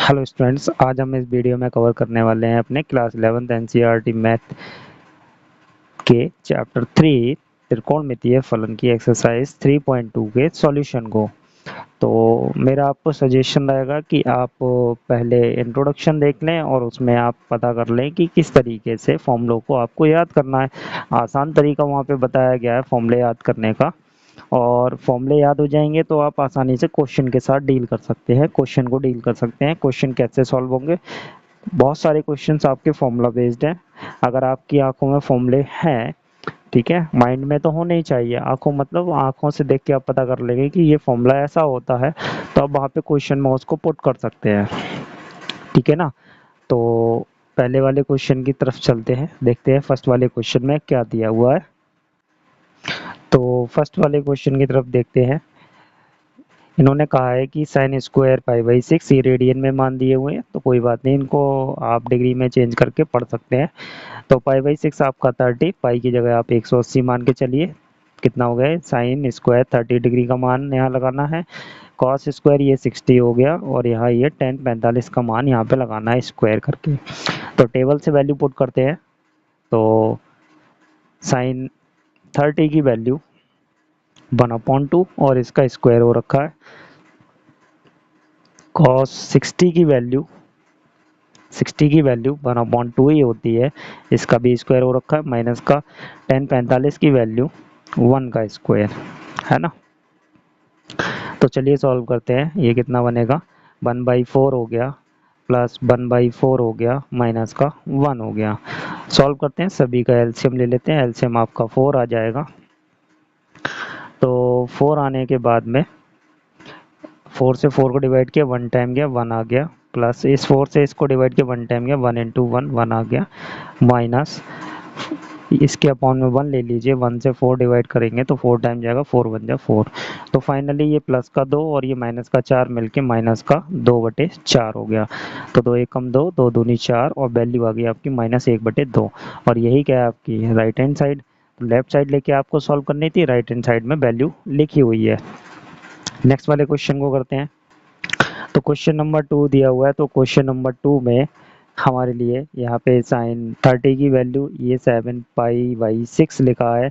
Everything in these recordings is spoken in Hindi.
हेलो स्टूडेंट्स, आज हम इस वीडियो में कवर करने वाले हैं अपने क्लास 11th एनसीईआरटी मैथ के चैप्टर 3 त्रिकोणमितीय फलन की एक्सरसाइज 3.2 के सॉल्यूशन को। तो मेरा आपको सजेशन रहेगा कि आप पहले इंट्रोडक्शन देख लें और उसमें आप पता कर लें कि किस तरीके से फॉर्मूलों को आपको याद करना है। आसान तरीका वहाँ पे बताया गया है फॉर्मूले याद करने का, और फॉर्मूले याद हो जाएंगे तो आप आसानी से क्वेश्चन के साथ डील कर सकते हैं, क्वेश्चन को डील कर सकते हैं। क्वेश्चन कैसे सॉल्व होंगे, बहुत सारे क्वेश्चंस आपके फॉर्मूला बेस्ड हैं। अगर आपकी आंखों में फॉर्मूले हैं, ठीक है, माइंड में तो होने ही चाहिए। आंखों मतलब आंखों से देख के आप पता कर लेंगे कि ये फॉर्मूला ऐसा होता है, तो आप वहाँ पे क्वेश्चन में उसको पुट कर सकते हैं, ठीक है ना। तो पहले वाले क्वेश्चन की तरफ चलते हैं, देखते हैं फर्स्ट वाले क्वेश्चन में क्या दिया हुआ है। तो फर्स्ट वाले क्वेश्चन की तरफ देखते हैं। इन्होंने कहा है कि साइन स्क्वायर पाई बाई 6 ये रेडियन में मान दिए हुए हैं, तो कोई बात नहीं, इनको आप डिग्री में चेंज करके पढ़ सकते हैं। तो पाई बाई 6 आपका 30, पाई की जगह आप 180 मान के चलिए। कितना हो गया, साइन स्क्वायर 30 डिग्री का मान यहाँ लगाना है। कॉस स्क्वायर ये 60 हो गया, और यहाँ ये टेन 45 का मान यहाँ पे लगाना है स्क्वायर करके। तो टेबल से वैल्यू पुट करते हैं। तो साइन 30 की वैल्यू 1/2 और इसका स्क्वायर हो रखा है। कॉस 60 की वैल्यू 1/2 ही होती है, इसका भी स्क्वायर हो रखा है, माइनस का टेन 45 की वैल्यू 1 का स्क्वायर है ना। तो चलिए सॉल्व करते हैं। ये कितना बनेगा, 1/4 हो गया, प्लस 1/4 हो गया, माइनस का 1 हो गया। सॉल्व करते हैं, सभी का एलसीएम ले लेते हैं। एलसीएम आपका 4 आ जाएगा। तो 4 आने के बाद में 4 से 4 को डिवाइड किया, 1 टाइम गया, 1 आ गया, प्लस इस 4 से इसको डिवाइड किया, 1 टाइम गया, 1 इंटू 1 1 आ गया, माइनस इसके अपॉन में 1 ले लीजिए। 1 से 4 डिवाइड करेंगे तो 4 टाइम जाएगा, 4 1 जा 4। तो फाइनली ये प्लस का 2 और ये माइनस का 4 मिलके माइनस का 2/4 हो गया। तो 2 एक कम 2, 2 दूनी 4, और वैल्यू आ गई आपकी -1/2। और यही क्या है आपकी right hand side. Left side लेके आपको सॉल्व करनी थी, राइट हैंड साइड में वैल्यू लिखी हुई है। नेक्स्ट वाले क्वेश्चन को करते हैं। तो क्वेश्चन नंबर 2 दिया हुआ है। तो क्वेश्चन नंबर 2 में हमारे लिए यहाँ पे साइन 30 की वैल्यू ये 7π/6 लिखा है,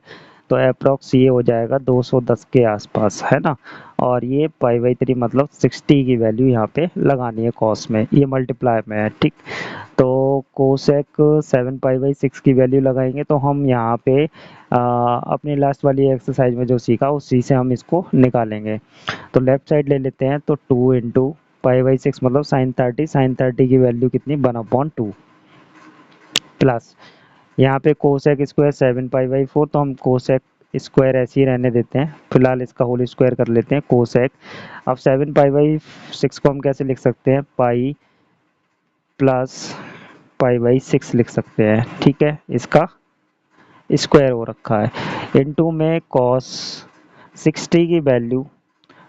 तो अप्रॉक्स ये हो जाएगा 210 के आसपास, है ना। और ये π/3 मतलब 60 की वैल्यू यहाँ पे लगानी है कॉस में, ये मल्टीप्लाई में है, ठीक। तो कोसेक 7π/6 की वैल्यू लगाएंगे तो हम यहाँ पे अपनी लास्ट वाली एक्सरसाइज में जो सीखा उसी से हम इसको निकालेंगे। तो लेफ्ट साइड ले लेते हैं। तो 2 इंटू π/6 मतलब साइन 30 की वैल्यू कितनी, 1/2, प्लस यहाँ पे कोसेक स्क्वायर 7π/4, तो हम कोसेक स्क्वायर ऐसे ही रहने देते हैं, फिलहाल इसका होल स्क्वायर कर लेते हैं कोसेक। अब 7π/6 को हम कैसे लिख सकते हैं, पाई प्लस π/6 लिख सकते हैं, ठीक है। इसका स्क्वायर हो रखा है, इनटू में कॉस 60 की वैल्यू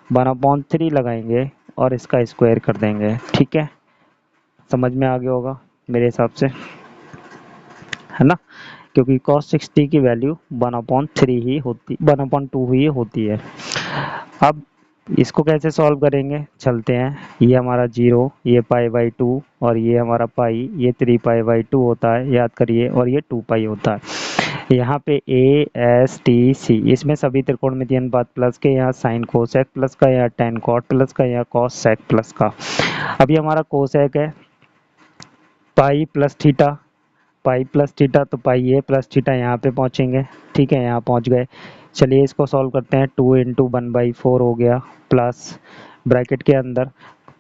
1/3 लगाएंगे और इसका स्क्वायर कर देंगे, ठीक है। समझ में आ गया होगा मेरे हिसाब से, है ना, क्योंकि cos 60 की वैल्यू 1/3 ही होती, 1/2 ही होती है। अब इसको कैसे सॉल्व करेंगे, चलते हैं। ये हमारा 0, ये π/2, और ये हमारा पाई, ये 3π/2 होता है, याद करिए, और ये 2π होता है। यहाँ पे a s t c, इसमें सभी त्रिकोणमितीय अनुपात प्लस के, यहाँ साइन कोसेक प्लस का, यहाँ टेन कॉट प्लस का, यहाँ कॉस सेक प्लस का। अभी हमारा कोसेक है pi plus theta, pi plus theta, तो पाई ए प्लस थीटा यहाँ पे पहुँचेंगे, ठीक है, यहाँ पहुँच गए। चलिए इसको सॉल्व करते हैं। 2 इंटू 1/4 हो गया, प्लस ब्रैकेट के अंदर,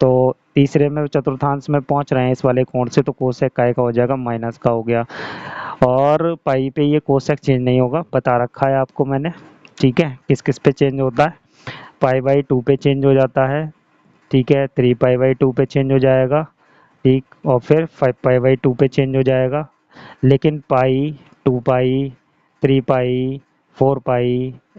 तो तीसरे में चतुर्थांश में पहुँच रहे हैं इस वाले कोण से, तो कोसेक का हो जाएगा, माइनस का हो गया। और पाई पे ये कोसेक चेंज नहीं होगा, बता रखा है आपको मैंने, ठीक है। किस किस पे चेंज होता है, π/2 पे चेंज हो जाता है, ठीक है, 3π/2 पे चेंज हो जाएगा, ठीक, और फिर 5π/2 पे चेंज हो जाएगा। लेकिन पाई, 2π, 3π, 4π,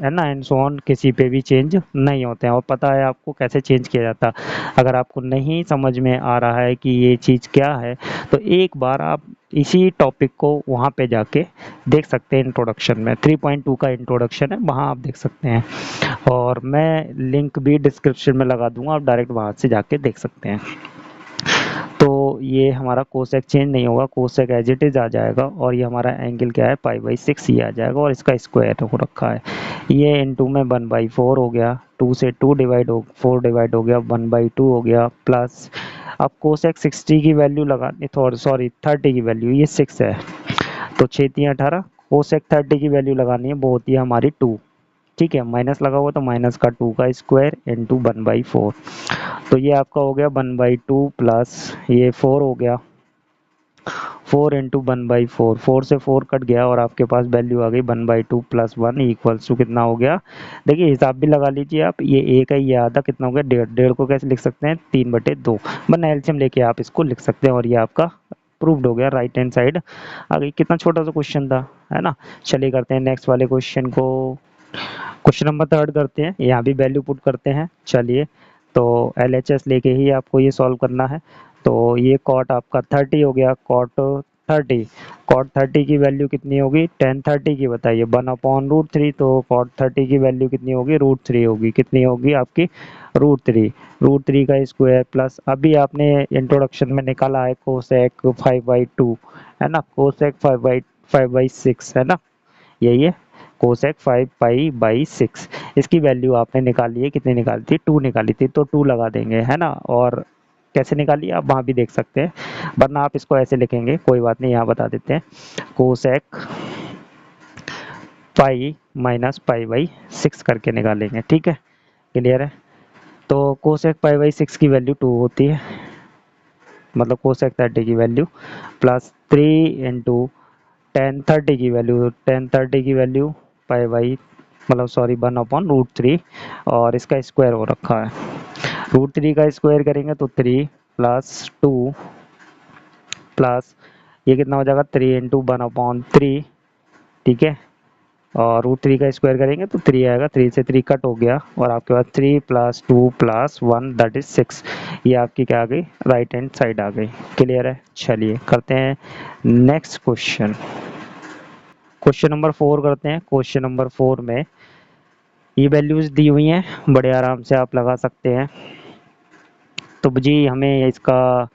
है ना, एंड सो ऑन, किसी पे भी चेंज नहीं होते हैं। और पता है आपको कैसे चेंज किया जाता है। अगर आपको नहीं समझ में आ रहा है कि ये चीज़ क्या है, तो एक बार आप इसी टॉपिक को वहाँ पे जाके देख सकते हैं, इंट्रोडक्शन में 3.2 का इंट्रोडक्शन है, वहाँ आप देख सकते हैं। और मैं लिंक भी डिस्क्रिप्शन में लगा दूंगा, आप डायरेक्ट वहाँ से जाके देख सकते हैं। ये हमारा कोसेक चेंज नहीं होगा, कोसेक एज इट इज आ जाएगा और ये हमारा एंगल क्या है π/6 ये आ जाएगा और इसका स्क्वायर हो रखा है। ये इनटू में 1/4 हो गया, 2 से 2 डिवाइड हो 4 डिवाइड हो गया, 1/2 हो गया प्लस अब कोसेक 60 की वैल्यू लगानी, सॉरी 30 की वैल्यू, ये 6 है तो 6 3 18, कोसेक 30 की वैल्यू लगानी है, वो होती है हमारी 2। ठीक है, माइनस लगा हुआ तो माइनस का 2 का स्क्वायर इंटू 1/4, तो ये आपका हो गया 1/2 प्लस ये 4 हो गया, 4 इंटू 1/4, 4 से 4 कट गया और आपके पास वैल्यू आ गई 1/2 प्लस 1 इक्वल्स टू कितना हो गया, देखिए हिसाब भी लगा लीजिए आप, ये एक है ये आधा कितना हो गया 1.5, 1.5 को कैसे लिख सकते हैं 3/2, वरना एलसीएम लेके आप इसको लिख सकते हैं और ये आपका प्रूव्ड हो गया, राइट हैंड साइड आ गई। कितना छोटा सा क्वेश्चन था, है ना। चलिए करते हैं नेक्स्ट वाले क्वेश्चन को, क्वेश्चन नंबर 3 करते हैं, यहाँ भी वैल्यू पुट करते हैं। चलिए तो LHS लेके ही आपको ये सॉल्व करना है। तो ये कॉट आपका 30 हो गया, कॉट 30 की वैल्यू कितनी होगी, tan 30 की बताइए, 1/√3, तो कॉट 30 की वैल्यू कितनी होगी, √3 होगी, कितनी होगी आपकी √3 का स्क्वायर प्लस अभी आपने इंट्रोडक्शन में निकाला है कोसेक 5/2, है ना, कोसेक 5/6 है ना, यही है कोसेक 5π/6, इसकी वैल्यू आपने निकाली है, कितनी निकाली थी 2 निकाली थी, तो 2 लगा देंगे, है ना। और कैसे निकाली आप वहाँ भी देख सकते हैं, वरना आप इसको ऐसे लिखेंगे, कोई बात नहीं, यहाँ बता देते हैं, कोसेक π-π/6 करके निकालेंगे, ठीक है, क्लियर है। तो कोसेक π/6 की वैल्यू 2 होती है, मतलब कोसेक 30 की वैल्यू प्लस 3 इंटू tan 30 की वैल्यू मतलब सॉरी 1/√3 और इसका स्क्वायर हो रखा है, √3 का स्क्वायर करेंगे तो 3 प्लस 2 प्लस ये कितना हो जाएगा 3 इंटू 1/3, ठीक है, और √3 का स्क्वायर करेंगे तो 3 आएगा, 3 से 3 कट हो गया और आपके पास 3 प्लस 2 प्लस 1 दैट इज 6, ये आपकी क्या आ गई, राइट हैंड साइड आ गई, क्लियर है। चलिए करते हैं नेक्स्ट क्वेश्चन, क्वेश्चन नंबर 4 करते हैं। क्वेश्चन नंबर 4 में ये वैल्यूज दी हुई हैं, बड़े आराम से आप लगा सकते हैं। तो जी हमें इसका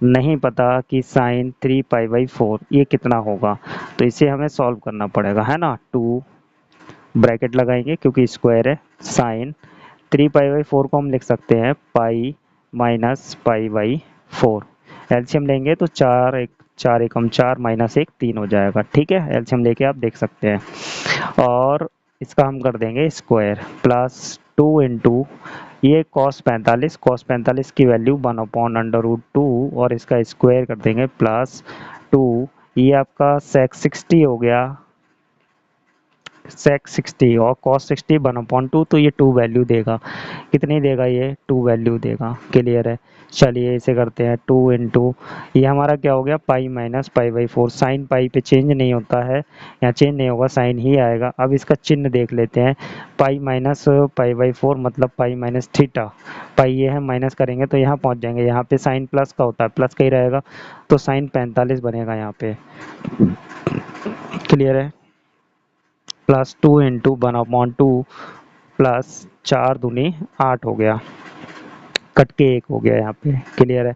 नहीं पता कि साइन 3π/4 ये कितना होगा, तो इसे हमें सॉल्व करना पड़ेगा, है ना। 2 ब्रैकेट लगाएंगे क्योंकि स्क्वायर है, साइन 3π/4 को हम लिख सकते हैं पाई माइनस π/4, एलसीएम लेंगे तो 4 एकम 4 माइनस 1 3 हो जाएगा, ठीक है, एलसीएम लेके आप देख सकते हैं। और इसका हम कर देंगे स्क्वायर प्लस 2 इंटू ये cos 45 की वैल्यू 1/√2 और इसका स्क्वायर कर देंगे प्लस 2, ये आपका sec 60 हो गया, sec 60 और cos 60 1/2, तो ये 2 वैल्यू देगा, कितनी देगा ये 2 वैल्यू देगा, क्लियर है। चलिए इसे करते हैं 2 इंटू ये हमारा क्या हो गया पाई माइनस π/4, साइन पाई पे चेंज नहीं होता है, यहाँ चेंज नहीं होगा, साइन ही आएगा। अब इसका चिन्ह देख लेते हैं, पाई माइनस π/4 मतलब पाई माइनस थीटा, पाई ये है माइनस करेंगे तो यहाँ पहुँच जाएंगे, यहाँ पे साइन प्लस का होता है, प्लस का ही रहेगा, तो साइन 45 बनेगा यहाँ पे, क्लियर है, प्लस 2 इंटू 1/2 प्लस 4 दूनी 8 हो गया, कट के 1 हो गया यहाँ पे, क्लियर है।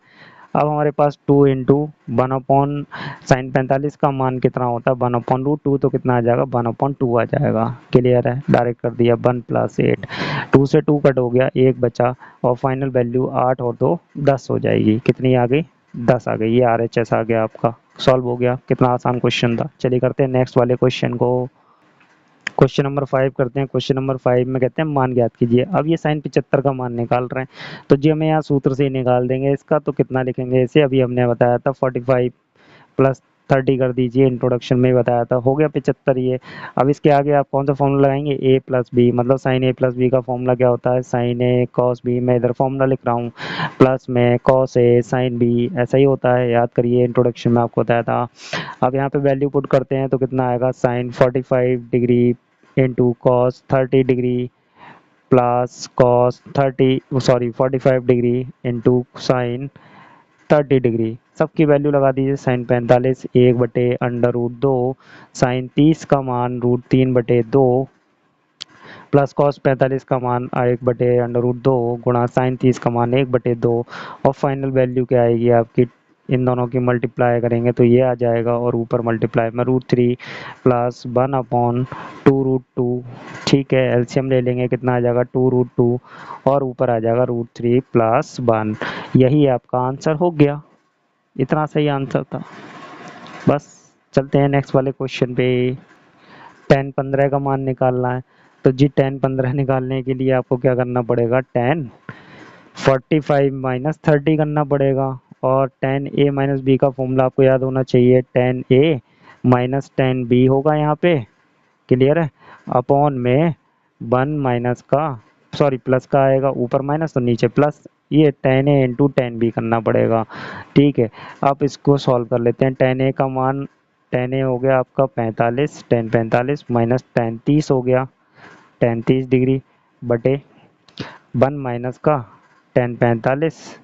अब हमारे पास 2 इंटू 1 साइन 45 का मान कितना होता है 1/√2, तो कितना आ जाएगा 1/2 आ जाएगा, क्लियर है, डायरेक्ट कर दिया 1 + 8, 2 से 2 कट हो गया, 1 बचा और फाइनल वैल्यू 8 और 2 10 हो जाएगी, कितनी आ गई 10 आ गई, ये RHS आ गया आपका, सॉल्व हो गया, कितना आसान क्वेश्चन था। चलिए करते हैं नेक्स्ट वाले क्वेश्चन को, क्वेश्चन नंबर 5 करते हैं। क्वेश्चन नंबर 5 में कहते हैं मान ज्ञात कीजिए। अब ये साइन 75 का मान निकाल रहे हैं, तो जी हमें यहाँ सूत्र से ही निकाल देंगे इसका, तो कितना लिखेंगे इसे, अभी हमने बताया था 45 प्लस 30 कर दीजिए, इंट्रोडक्शन में ही बताया था, हो गया 75 ये। अब इसके आगे आप कौन सा फॉर्मूला लगाएंगे, a + b, मतलब साइन a + b का फॉर्मूला क्या होता है, साइन a cos b, मैं इधर फॉर्मूला लिख रहा हूँ, प्लस में cos a साइन b, ऐसा ही होता है, याद करिए, इंट्रोडक्शन में आपको बताया था। अब यहाँ पे वैल्यू पुट करते हैं तो कितना आएगा, sine 45 degree into cos 30 degree plus cos 45 degree into sine 30 degree, सबकी वैल्यू लगा दीजिए, साइन 45 1/√2, साइन 30 का मान √3/2 प्लस कॉस 45 का मान 1/√2 गुणा साइन 30 का मान 1/2 और फाइनल वैल्यू क्या आएगी आपकी इन दोनों की मल्टीप्लाई करेंगे तो ये आ जाएगा, और ऊपर मल्टीप्लाई में √3 प्लस 1/2√2। ठीक है, एलसीएम ले लेंगे, कितना आ जाएगा 2√2, और ऊपर आ जाएगा √3 प्लस 1। यही आपका आंसर हो गया। इतना सही आंसर था। बस चलते हैं नेक्स्ट वाले क्वेश्चन पे। 10-15 का मान निकालना है। तो जी 10-15 निकालने के लिए आपको क्या करना पड़ेगा, 10 45 माइनस 30 करना पड़ेगा। और 10a-b का फॉर्मूला आपको याद होना चाहिए, 10a माइनस 10b होगा यहाँ पे। क्लियर है? अपॉन में 1 माइनस का, सॉरी प्लस का आएगा, ऊपर माइनस तो नीचे प्लस, ये 10a इंटू 10b करना पड़ेगा। ठीक है, आप इसको सॉल्व कर लेते हैं। 10a का मान, 10a हो गया आपका 45, 10 45 माइनस 10 30 हो गया, 10 30 डिग्री बटे 1 माइनस का 10 45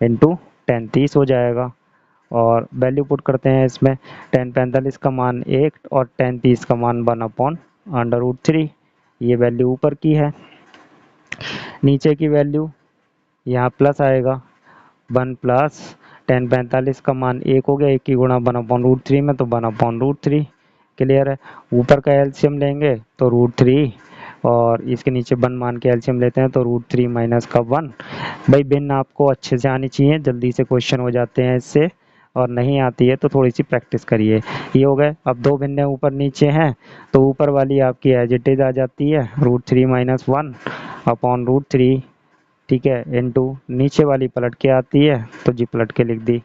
इंटू 10 30 हो जाएगा। और वैल्यू पुट करते हैं इसमें, 10 45 का मान 1 और 10 30 का मान 1/√3। ये वैल्यू ऊपर की है। नीचे की वैल्यू यहाँ प्लस आएगा, 1 प्लस 10 45 का मान 1 हो गया, 1 की गुणा 1/√3 में, तो 1/√3। क्लियर है? ऊपर का एलसीएम लेंगे तो √3, और इसके नीचे 1 मान के एलसीएम लेते हैं तो √3 माइनस का 1। भाई भिन्न आपको अच्छे से आनी चाहिए, जल्दी से क्वेश्चन हो जाते हैं इससे, और नहीं आती है तो थोड़ी सी प्रैक्टिस करिए। ये हो गए। अब दो भिन्नें ऊपर नीचे हैं तो ऊपर वाली आपकी एज इट इज आ जाती है, √3 माइनस 1/√3। ठीक है, इनटू नीचे वाली पलट के आती है तो जी पलट के लिख दी,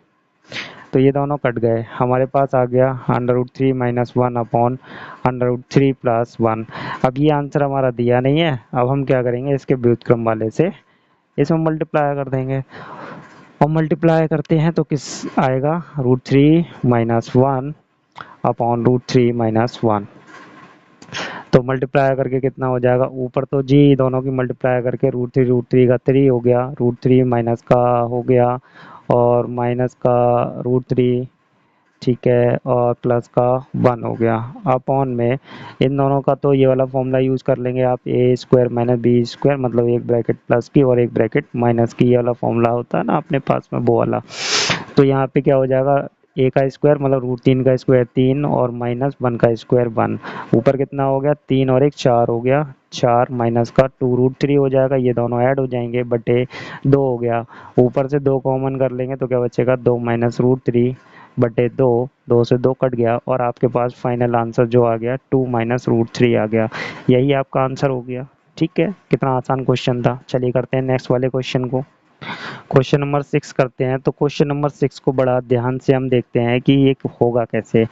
तो ये दोनों कट गए। हमारे पास आ गया √3 माइनस 1/√3 प्लस 1। अब ये आंसर हमारा दिया नहीं है, अब हम क्या करेंगे, इसके व्युत्क्रम वाले से इसमें मल्टीप्लाई कर देंगे, और मल्टीप्लाई करते हैं तो किस आएगा, √3 माइनस 1/√3 माइनस 1। तो मल्टीप्लाई करके कितना हो जाएगा, ऊपर तो जी दोनों की मल्टीप्लाई करके √3 का 3 हो गया, √3 माइनस का हो गया, और माइनस का √3, ठीक है, और प्लस का 1 हो गया। अपॉन में इन दोनों का तो ये वाला फॉर्मूला यूज़ कर लेंगे आप, a² माइनस b², मतलब एक ब्रैकेट प्लस की और एक ब्रैकेट माइनस की, ये वाला फॉर्मूला होता है ना अपने पास में, वो वाला। तो यहाँ पे क्या हो जाएगा, a का स्क्वायर मतलब √3 का स्क्वायर 3, और माइनस 1 का स्क्वायर 1। ऊपर कितना हो गया, 3 और 1 4 हो गया, 4 माइनस का 2√3 हो जाएगा, ये दोनों ऐड हो जाएंगे, बटे 2 हो गया। ऊपर से 2 कॉमन कर लेंगे तो क्या बचेगा, 2 माइनस √3 बटे 2, 2 से 2 कट गया, और आपके पास फाइनल आंसर जो आ गया 2 माइनस √3 आ गया। यही आपका आंसर हो गया। ठीक है, कितना आसान क्वेश्चन था। चलिए करते हैं नेक्स्ट वाले क्वेश्चन को। क्वेश्चन नंबर 6 करते हैं। तो क्वेश्चन नंबर 6 को बड़ा ध्यान से हम देखते हैं कि ये होगा कैसे।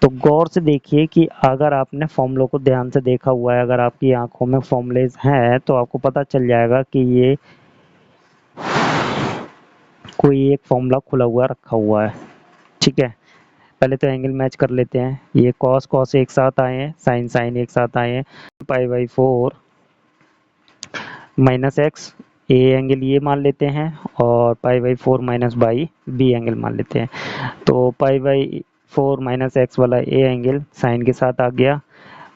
तो गौर से देखिए कि अगर आपने फॉर्मूलों को ध्यान से देखा हुआ है, अगर आपकी आंखों में फॉर्मूलेज हैं तो आपको पता चल जाएगा कि ये कोई एक फॉर्मूला खुला हुआ रखा हुआ है। ठीक है, पहले तो एंगल मैच कर लेते हैं। ये कॉस कॉस एक साथ आए हैं, साइन साइन एक साथ आए हैं, π/4 माइनस एक्स, ए एंगल ये मान लेते हैं, और π/4 माइनस बाई बी एंगल मान लेते हैं। तो π/4 माइनस एक्स वाला ए एंगल साइन के साथ आ गया,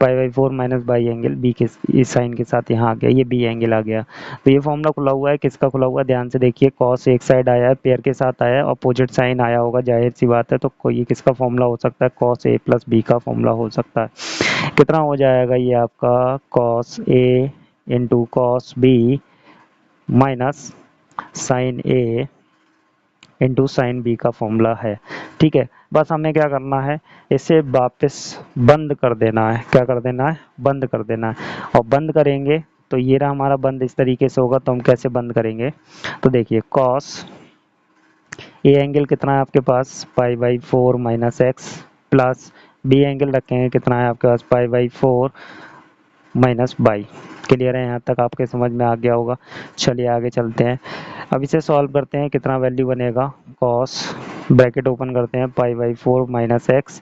π/4 माइनस बाई एंगल बी के इस साइन के साथ यहाँ आ गया, ये बी एंगल आ गया। तो ये फॉर्मूला खुला हुआ है, किसका खुला हुआ है, ध्यान से देखिए। कॉस एक साइड आया है, पेयर के साथ आया है, अपोजिट साइन आया होगा, जाहिर सी बात है। तो ये किसका फॉर्मूला हो सकता है, कॉस ए प्लस बी का फॉर्मूला हो सकता है। कितना हो जाएगा ये आपका, cos A into cos B minus sine A into sine B का फॉर्मूला है। ठीक है, बस हमें क्या करना है, इसे वापस बंद कर देना है। क्या कर देना है, बंद कर देना है। और बंद करेंगे तो ये रहा हमारा बंद, इस तरीके से होगा। तो हम कैसे बंद करेंगे, तो देखिए कॉस ए एंगल कितना है आपके पास, π/4 minus X, plus B angle रखेंगे कितना है आपके पास, π/4 माइनस बाई। क्लियर है, यहाँ तक आपके समझ में आ गया होगा। चलिए आगे चलते हैं। अब इसे सॉल्व करते हैं, कितना वैल्यू बनेगा, कॉस ब्रैकेट ओपन करते हैं, π/4 minus X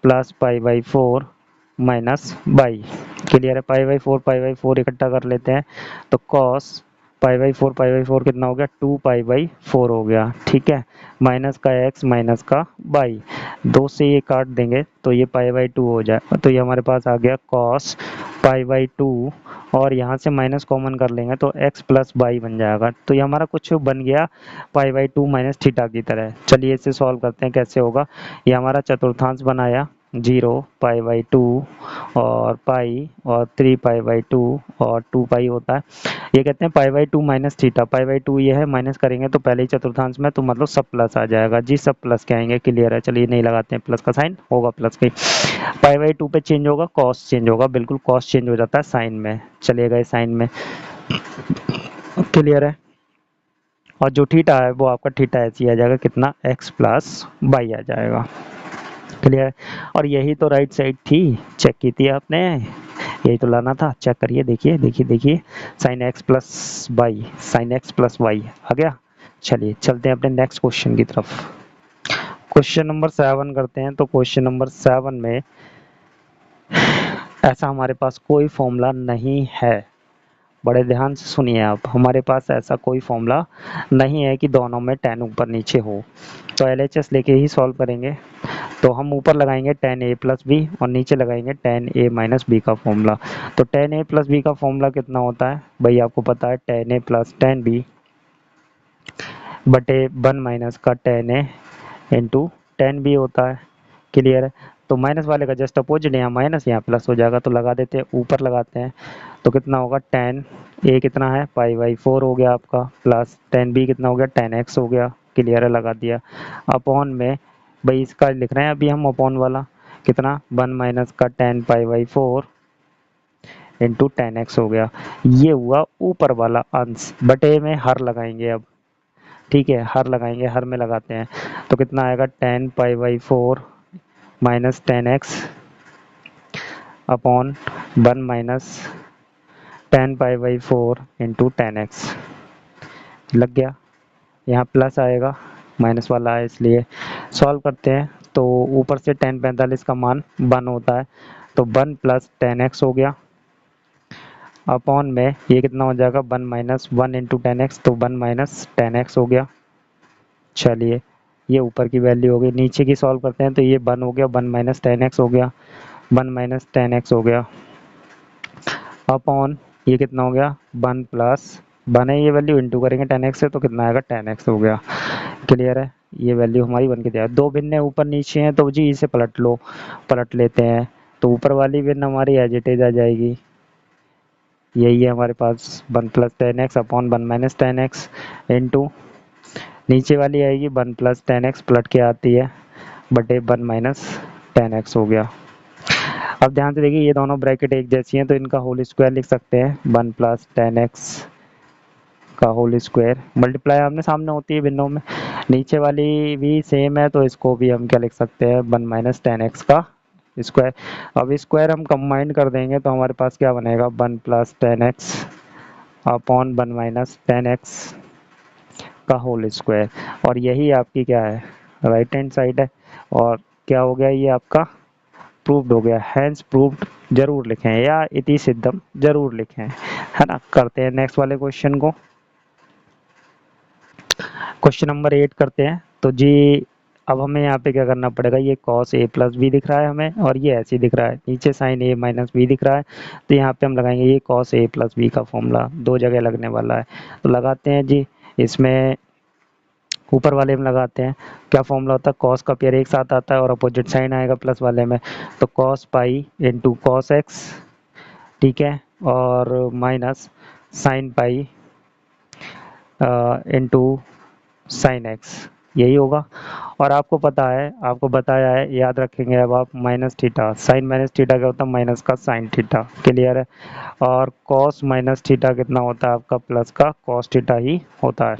plus π/4 minus Y. Clear है, π/4 इकट्ठा कर लेते हैं, तो कॉस पाई बाई फोर कितना हो गया, 2 पाई बाई 4 हो गया, ठीक है। माइनस का एक्स माइनस का बाई, 2 से ये काट देंगे तो ये पाई बाई 2 हो जाए, तो ये हमारे पास आ गया कॉस पाई बाई 2, और यहाँ से माइनस कॉमन कर लेंगे तो एक्स प्लस बाई बन जाएगा। तो ये हमारा कुछ बन गया पाई बाई 2 माइनस थीटा की तरह। चलिए इसे सॉल्व करते हैं कैसे होगा। ये हमारा चतुर्थांश बनाया 0 पाई बाई 2 और पाई और 3 पाई बाई 2 और 2 पाई होता है। ये कहते हैं pi by 2 minus theta, pi by 2 ये है, माइनस करेंगे तो पहले ही चतुर्थांश में, तो मतलब सब प्लस आ जाएगा जी, सब प्लस के आएंगे, क्लियर है। चलिए नहीं लगाते हैं, प्लस का साइन होगा प्लस का। पाई बाई 2 पे चेंज होगा, कॉस चेंज होगा, बिल्कुल कॉस चेंज हो जाता है साइन में, चलिए गए साइन में, क्लियर है। और जो थीटा है वो आपका थीटा ऐसे ही आ जाएगा, कितना, एक्स प्लस बाई आ जाएगा, क्लियर है। और यही तो राइट साइड थी, चेक की थी आपने, यही तो लाना था, चेक करिए, देखिए देखिए देखिए, sine X plus Y, sine X plus Y आ गया। चलिए चलते हैं अपने नेक्स्ट क्वेश्चन की तरफ। क्वेश्चन नंबर 7 करते हैं। तो क्वेश्चन नंबर 7 में ऐसा हमारे पास कोई फॉर्मूला नहीं है, बड़े ध्यान से सुनिए आप, हमारे पास ऐसा कोई फॉर्मूला नहीं है कि दोनों में tan ऊपर नीचे हो। तो LHS लेके ही सॉल्व करेंगे। तो हम ऊपर लगाएंगे tan a प्लस बी और नीचे लगाएंगे tan a माइनस बी का फॉर्मूला। तो tan a प्लस बी का फॉर्मूला कितना होता है भाई, आपको पता है, tan a plus tan b बटे 1 माइनस का tan a into tan b होता है, क्लियर है। तो माइनस वाले का जस्ट अपोजिट, यहाँ माइनस यहाँ प्लस हो जाएगा, तो लगा देते हैं, ऊपर लगाते हैं। तो कितना होगा, tan a कितना है, पाई बाई 4 हो गया आपका, प्लस tan b कितना हो गया, tan x हो गया, क्लियर है, लगा दिया। अपॉन में भाई इसका लिख रहे हैं अभी हम, अपॉन वाला कितना, 1 माइनस का tan pi by 4 into tan x हो गया। ये हुआ ऊपर वाला अंश, बटे में हर लगाएंगे अब, ठीक है, हर लगाएंगे, हर में लगाते हैं। तो कितना आएगा, tan pi by 4 minus tan x upon 1 minus tan pi by 4 into tan x, लग गया। यहाँ प्लस आएगा, माइनस वाला है इसलिए। सॉल्व करते हैं तो ऊपर से tan 45 का मान 1 होता है, तो 1 प्लस tan x हो गया, अपॉन में ये कितना हो जाएगा, 1 माइनस 1 इंटू टेन एक्स, तो 1 माइनस टेन एक्स हो गया। चलिए ये ऊपर की वैल्यू हो गई, नीचे की सॉल्व करते हैं तो ये 1 हो गया, 1 माइनस टेन एक्स हो गया, 1 माइनस टेन एक्स हो गया, अपॉन ये कितना हो गया, 1 प्लस 1 है ये वैल्यू, इंटू करेंगे टेन एक्स से तो कितना आएगा, टेन एक्स हो गया, क्लियर है। ये वैल्यू हमारी बन के तैयार। दो भिन्न ऊपर नीचे हैं तो जी इसे पलट लो, पलट लेते हैं, तो ऊपर वाली भिन्न हमारी एज इट इज आ जाएगी, यही है हमारे पास, 1 plus ten x upon 1 minus ten x into नीचे वाली आएगी 1 प्लस टेन एक्स, पलट के आती है, बटे 1 माइनस टेन एक्स हो गया। अब ध्यान से देखिए, ये दोनों ब्रैकेट एक जैसी हैं तो इनका होल स्क्वायर लिख सकते हैं, 1 प्लस टेन एक्स का होल स्क्वायर, मल्टीप्लाई आमने सामने होती है भिन्नों में, नीचे वाली भी सेम है तो इसको भी हम क्या लिख सकते हैं, 1 माइनस टेन एक्स का स्क्वायर। अब स्क्वायर हम कंबाइन कर देंगे तो हमारे पास क्या बनेगा, 1 plus ten x upon 1 minus ten x का होल स्क्वायर, और यही आपकी क्या है, राइट हैंड साइड है। और क्या हो गया, ये आपका प्रूव्ड हो गया, हैंस प्रूव्ड जरूर लिखें या इति सिद्धम जरूर लिखें, है ना। करते हैं नेक्स्ट वाले क्वेश्चन को, क्वेश्चन नंबर 8 करते हैं। तो जी अब हमें यहाँ पे क्या करना पड़ेगा, ये cos a प्लस बी दिख रहा है हमें, और ये ऐसे दिख रहा है, नीचे sin a माइनस बी दिख रहा है, तो यहाँ पे हम लगाएंगे ये cos a प्लस बी का फॉर्मूला, दो जगह लगने वाला है, तो लगाते हैं जी। इसमें ऊपर वाले में लगाते हैं, क्या फॉर्मूला होता है, cos का पेयर एक साथ आता है और अपोजिट साइन आएगा प्लस वाले में, तो cos pi into cos x, ठीक है, और minus sine pi into sine x, यही होगा। और आपको पता है, आपको बताया है, याद रखेंगे अब आप, minus theta, sine minus theta क्या होता है, माइनस का साइन थीटा, क्लियर है। और कॉस माइनस थीटा कितना होता है आपका, प्लस का कॉस थीटा ही होता है।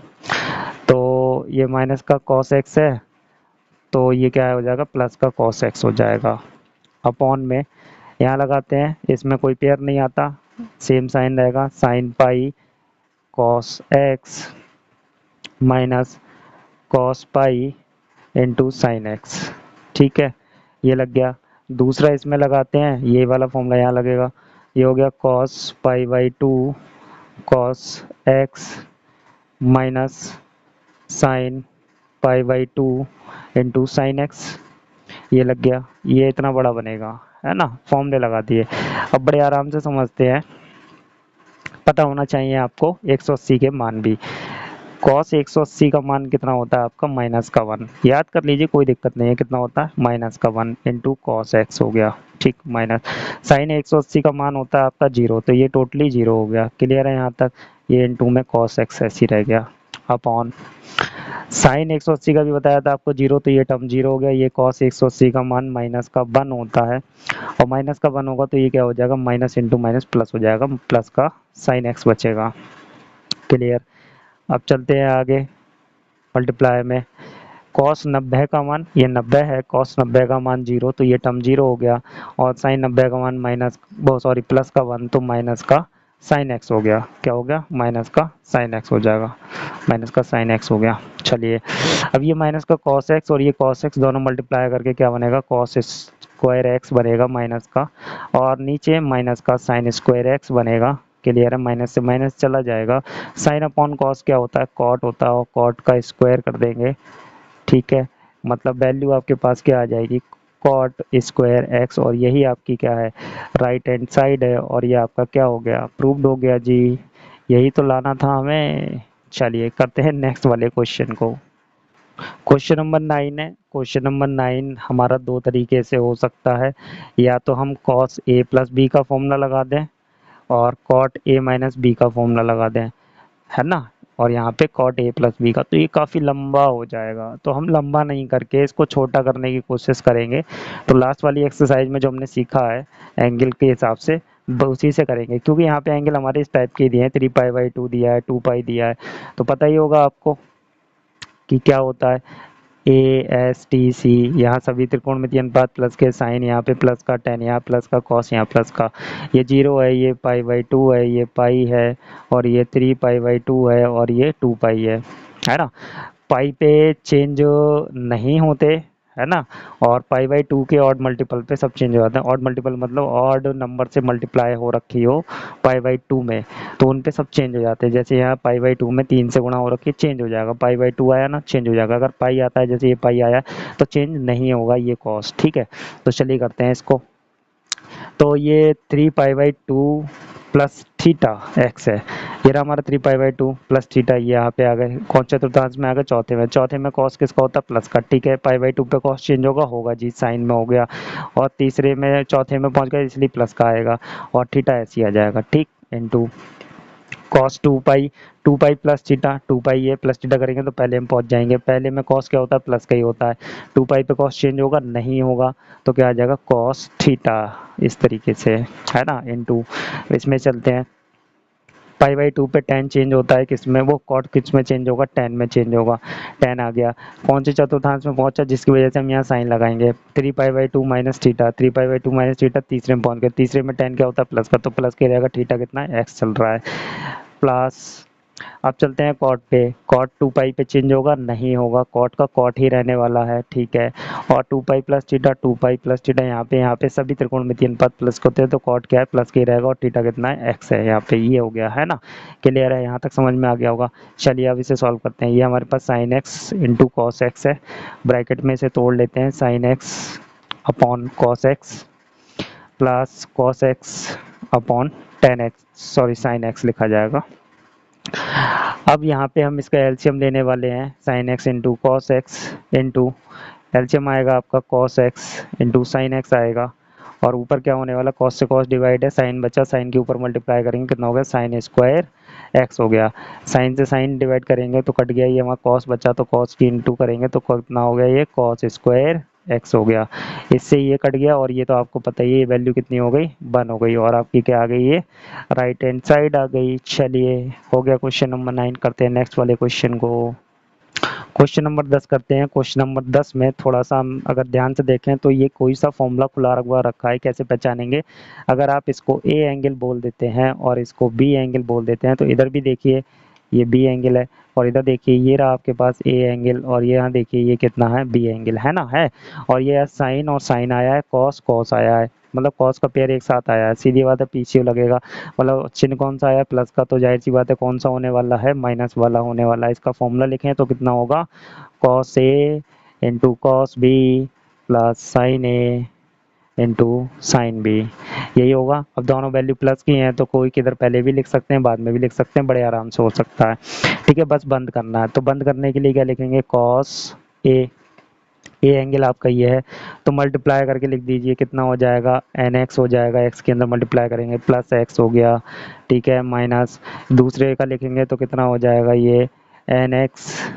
तो ये माइनस का कॉस एक्स है, तो ये क्या हो जाएगा, प्लस का कॉस एक्स हो जाएगा, अपॉन में यहाँ लगाते हैं, इसमें कोई पेयर नहीं आता, सेम साइन रहेगा, sine pi cos X minus cos pi into sine x, ठीक है, ये लग गया। दूसरा इसमें लगाते हैं, ये वाला फॉर्मूला यहाँ लगेगा, ये हो गया cos pi by 2 cos X minus sine pi by two into sine x, ये लग गया, ये इतना बड़ा बनेगा, है ना, फॉर्मूले लगा दिए। अब बड़े आराम से समझते हैं, पता होना चाहिए आपको 180 के मान भी। कॉस 180 का मान कितना होता है आपका, -1, याद कर लीजिए, कोई दिक्कत नहीं है, कितना होता है -1 इंटू कॉस एक्स हो गया, ठीक, माइनस साइन 180 का मान होता है आपका 0, तो ये टोटली 0 हो गया, क्लियर है यहाँ तक, ये इंटू में कॉस एक्स ऐसे ही रह गया, अपॉन साइन 180 का भी बताया था आपको 0, तो ये टर्म 0 हो गया, ये कॉस 180 का मान -1 होता है, और -1 होगा तो ये क्या हो जाएगा, माइनस इंटू माइनस प्लस हो जाएगा, प्लस का साइन एक्स बचेगा, क्लियर। अब चलते हैं आगे मल्टीप्लाई में, कॉस 90 का मान, ये 90 है, कॉस 90 का मान 0, तो ये टर्म 0 हो गया, और साइन 90 का मान प्लस का 1, तो माइनस का साइन एक्स हो गया, क्या हो गया, माइनस का साइन एक्स हो जाएगा, माइनस का साइन एक्स हो गया। चलिए अब ये माइनस का कॉस एक्स और ये कॉस एक्स दोनों मल्टीप्लाई करके क्या बनेगा, कॉस स्क्वायर एक्स बनेगा माइनस का, और नीचे माइनस का साइन स्क्वायर एक्स बनेगा, क्लियर है, माइनस से माइनस चला जाएगा, साइन अपॉन कॉस क्या होता है, कॉट होता है, और कॉट का स्क्वायर कर देंगे, ठीक है, मतलब वैल्यू आपके पास क्या आ जाएगी, कॉट स्क्वायर एक्स, और यही आपकी क्या है, राइट हैंड साइड है, और ये आपका क्या हो गया, प्रूव्ड हो गया जी, यही तो लाना था हमें। चलिए करते हैं नेक्स्ट वाले क्वेश्चन को। क्वेश्चन नंबर 9 है, क्वेश्चन नंबर 9 हमारा दो तरीके से हो सकता है, या तो हम कॉस ए प्लस बी का फॉर्मूला लगा दें, और कॉट ए माइनस बी का फॉर्मूला लगा दें, है ना, और यहाँ पे कॉट ए प्लस बी का, तो ये काफ़ी लंबा हो जाएगा, तो हम लंबा नहीं करके इसको छोटा करने की कोशिश करेंगे। तो लास्ट वाली एक्सरसाइज में जो हमने सीखा है एंगल के हिसाब से, उसी से करेंगे, क्योंकि यहाँ पे एंगल हमारे इस टाइप के दिए हैं, 3π/2 दिया है, 2π दिया है, तो पता ही होगा आपको कि क्या होता है, ए एस टी सी, यहाँ सभी त्रिकोणमितीय अनुपात प्लस के साइन, यहाँ पे प्लस का टेन, यहाँ प्लस का कॉस, यहाँ प्लस का, ये 0 है, ये π/2 है, ये पाई है, और ये 3π/2 है, और ये 2π है ना, पाई पे चेंज नहीं होते, है ना, और π/2 के ऑड मल्टीपल पे सब चेंज हो जाते हैं, ऑड मल्टीपल मतलब ऑड नंबर से मल्टीप्लाई हो रखी हो π/2 में, तो उन पे सब चेंज हो जाते हैं, जैसे यहाँ π/2 में 3 से गुणा हो रखी है, चेंज हो जाएगा, π/2 आया ना, चेंज हो जाएगा, अगर पाई आता है जैसे ये पाई आया तो चेंज नहीं होगा ये कॉस, ठीक है। तो चलिए करते हैं इसको, तो ये 3π/2 प्लस थीटा एक्स है, ये रहा हमारा 3π/2 प्लस थीटा, ये यहाँ पे आ गए, कौन चतुर्थांश में आ गए, चौथे में कॉस किसका होता है, प्लस का, ठीक है, π/2 पे कॉस चेंज होगा जी, साइन में हो गया, और तीसरे में चौथे में पहुंच गए इसलिए प्लस का आएगा, और थीटा ऐसे आ जाएगा, ठीक, इनटू कॉस 2π प्लस थीटा, 2π ये प्लस थीटा करेंगे तो पहले हम पहुंच जाएंगे, पहले में कॉस क्या होता है, प्लस का ही होता है, 2π पे कॉस चेंज होगा नहीं होगा, तो क्या आ जाएगा कॉस थीटा, इस तरीके से, है ना, इनटू इसमें चलते हैं, π/2 पे टेन चेंज होता है, किसमें, वो कॉट किस में चेंज होगा, टेन में चेंज होगा, टेन आ गया, कौन से चतुर्थांश में पहुंचा, जिसकी वजह से हम यहाँ साइन लगाएंगे, 3π/2 माइनस थीटा, 3π/2 माइनस थीटा, तीसरे में पहुंच गए, तीसरे में टेन क्या होता है, प्लस का, तो प्लस के रहेगा, थीटा कितना है, एक्स चल रहा है, प्लस, अब चलते हैं कॉट पे, कॉट 2π पे चेंज होगा नहीं होगा, कॉट का कॉट ही रहने वाला है, ठीक है, और 2π प्लस थीटा, 2π प्लस थीटा, यहाँ पे सभी त्रिकोणमितीय अनुपात प्लस होते हैं, तो कॉट क्या है, प्लस के रहेगा, और थीटा कितना है, एक्स है, यहाँ पे ये हो गया, है ना, क्लियर है, यहाँ तक समझ में आ गया होगा। चलिए अब इसे सॉल्व करते हैं, ये हमारे पास sine X into cos X है, ब्रैकेट में इसे तोड़ लेते हैं, sine X upon cos X plus cos X upon tan X, sorry sine X लिखा जाएगा। अब यहाँ पे हम इसका एलसीएम लेने वाले हैं, sine X into cos x into LCM आएगा आपका cos x into sine x आएगा, और ऊपर क्या होने वाला, कॉस से कॉस डिवाइड है, साइन बचा, साइन के ऊपर मल्टीप्लाई करेंगे, कितना हो गया, साइन स्क्वायर एक्स हो गया, साइन से साइन डिवाइड करेंगे तो कट गया, ये हमारा कॉस बचा, तो कॉस की इंटू करेंगे तो कितना हो गया, ये कॉस स्क्वायर एक्स हो गया, इससे ये कट गया, और ये तो आपको पता ही है, ये वैल्यू कितनी हो गई, 1 हो गई, और आपकी क्या आ गई, ये राइट हैंड साइड आ गई। चलिए हो गया क्वेश्चन नंबर 9, करते हैं नेक्स्ट वाले क्वेश्चन को, क्वेश्चन नंबर 10 करते हैं। क्वेश्चन नंबर 10 में थोड़ा सा हम अगर ध्यान से देखें तो ये कोई सा फॉर्मूला खुला हुआ रखा है, कैसे पहचानेंगे, अगर आप इसको ए एंगल बोल देते हैं और इसको बी एंगल बोल देते हैं, तो इधर भी देखिए ये बी एंगल है, और इधर देखिए ये रहा आपके पास ए एंगल, और ये यहाँ देखिए ये कितना है, बी एंगल, है ना, है, और ये साइन और साइन आया है, कॉस कॉस आया है, मतलब कॉस का पेयर एक साथ आया है, सीधी बात है पीछे लगेगा। मतलब चिन्ह कौन सा आया प्लस का, तो जाहिर सी बात है कौन सा होने वाला है, माइनस वाला होने वाला है। इसका फॉर्मूला लिखें तो कितना होगा, cos A into cos B plus sine A into sine B, यही होगा। अब दोनों वैल्यू प्लस की हैं तो कोई किधर पहले भी लिख सकते हैं बाद में भी लिख सकते हैं, बड़े आराम से हो सकता है। ठीक है, बस बंद करना है। तो बंद करने के लिए क्या लिखेंगे, कॉस ए, ए एंगल आपका ये है, तो मल्टीप्लाई करके लिख दीजिए, कितना हो जाएगा, एन एक्स हो जाएगा, एक्स के अंदर मल्टीप्लाई करेंगे प्लस एक्स हो गया। ठीक है, माइनस दूसरे का लिखेंगे तो कितना हो जाएगा, ये एन एक्स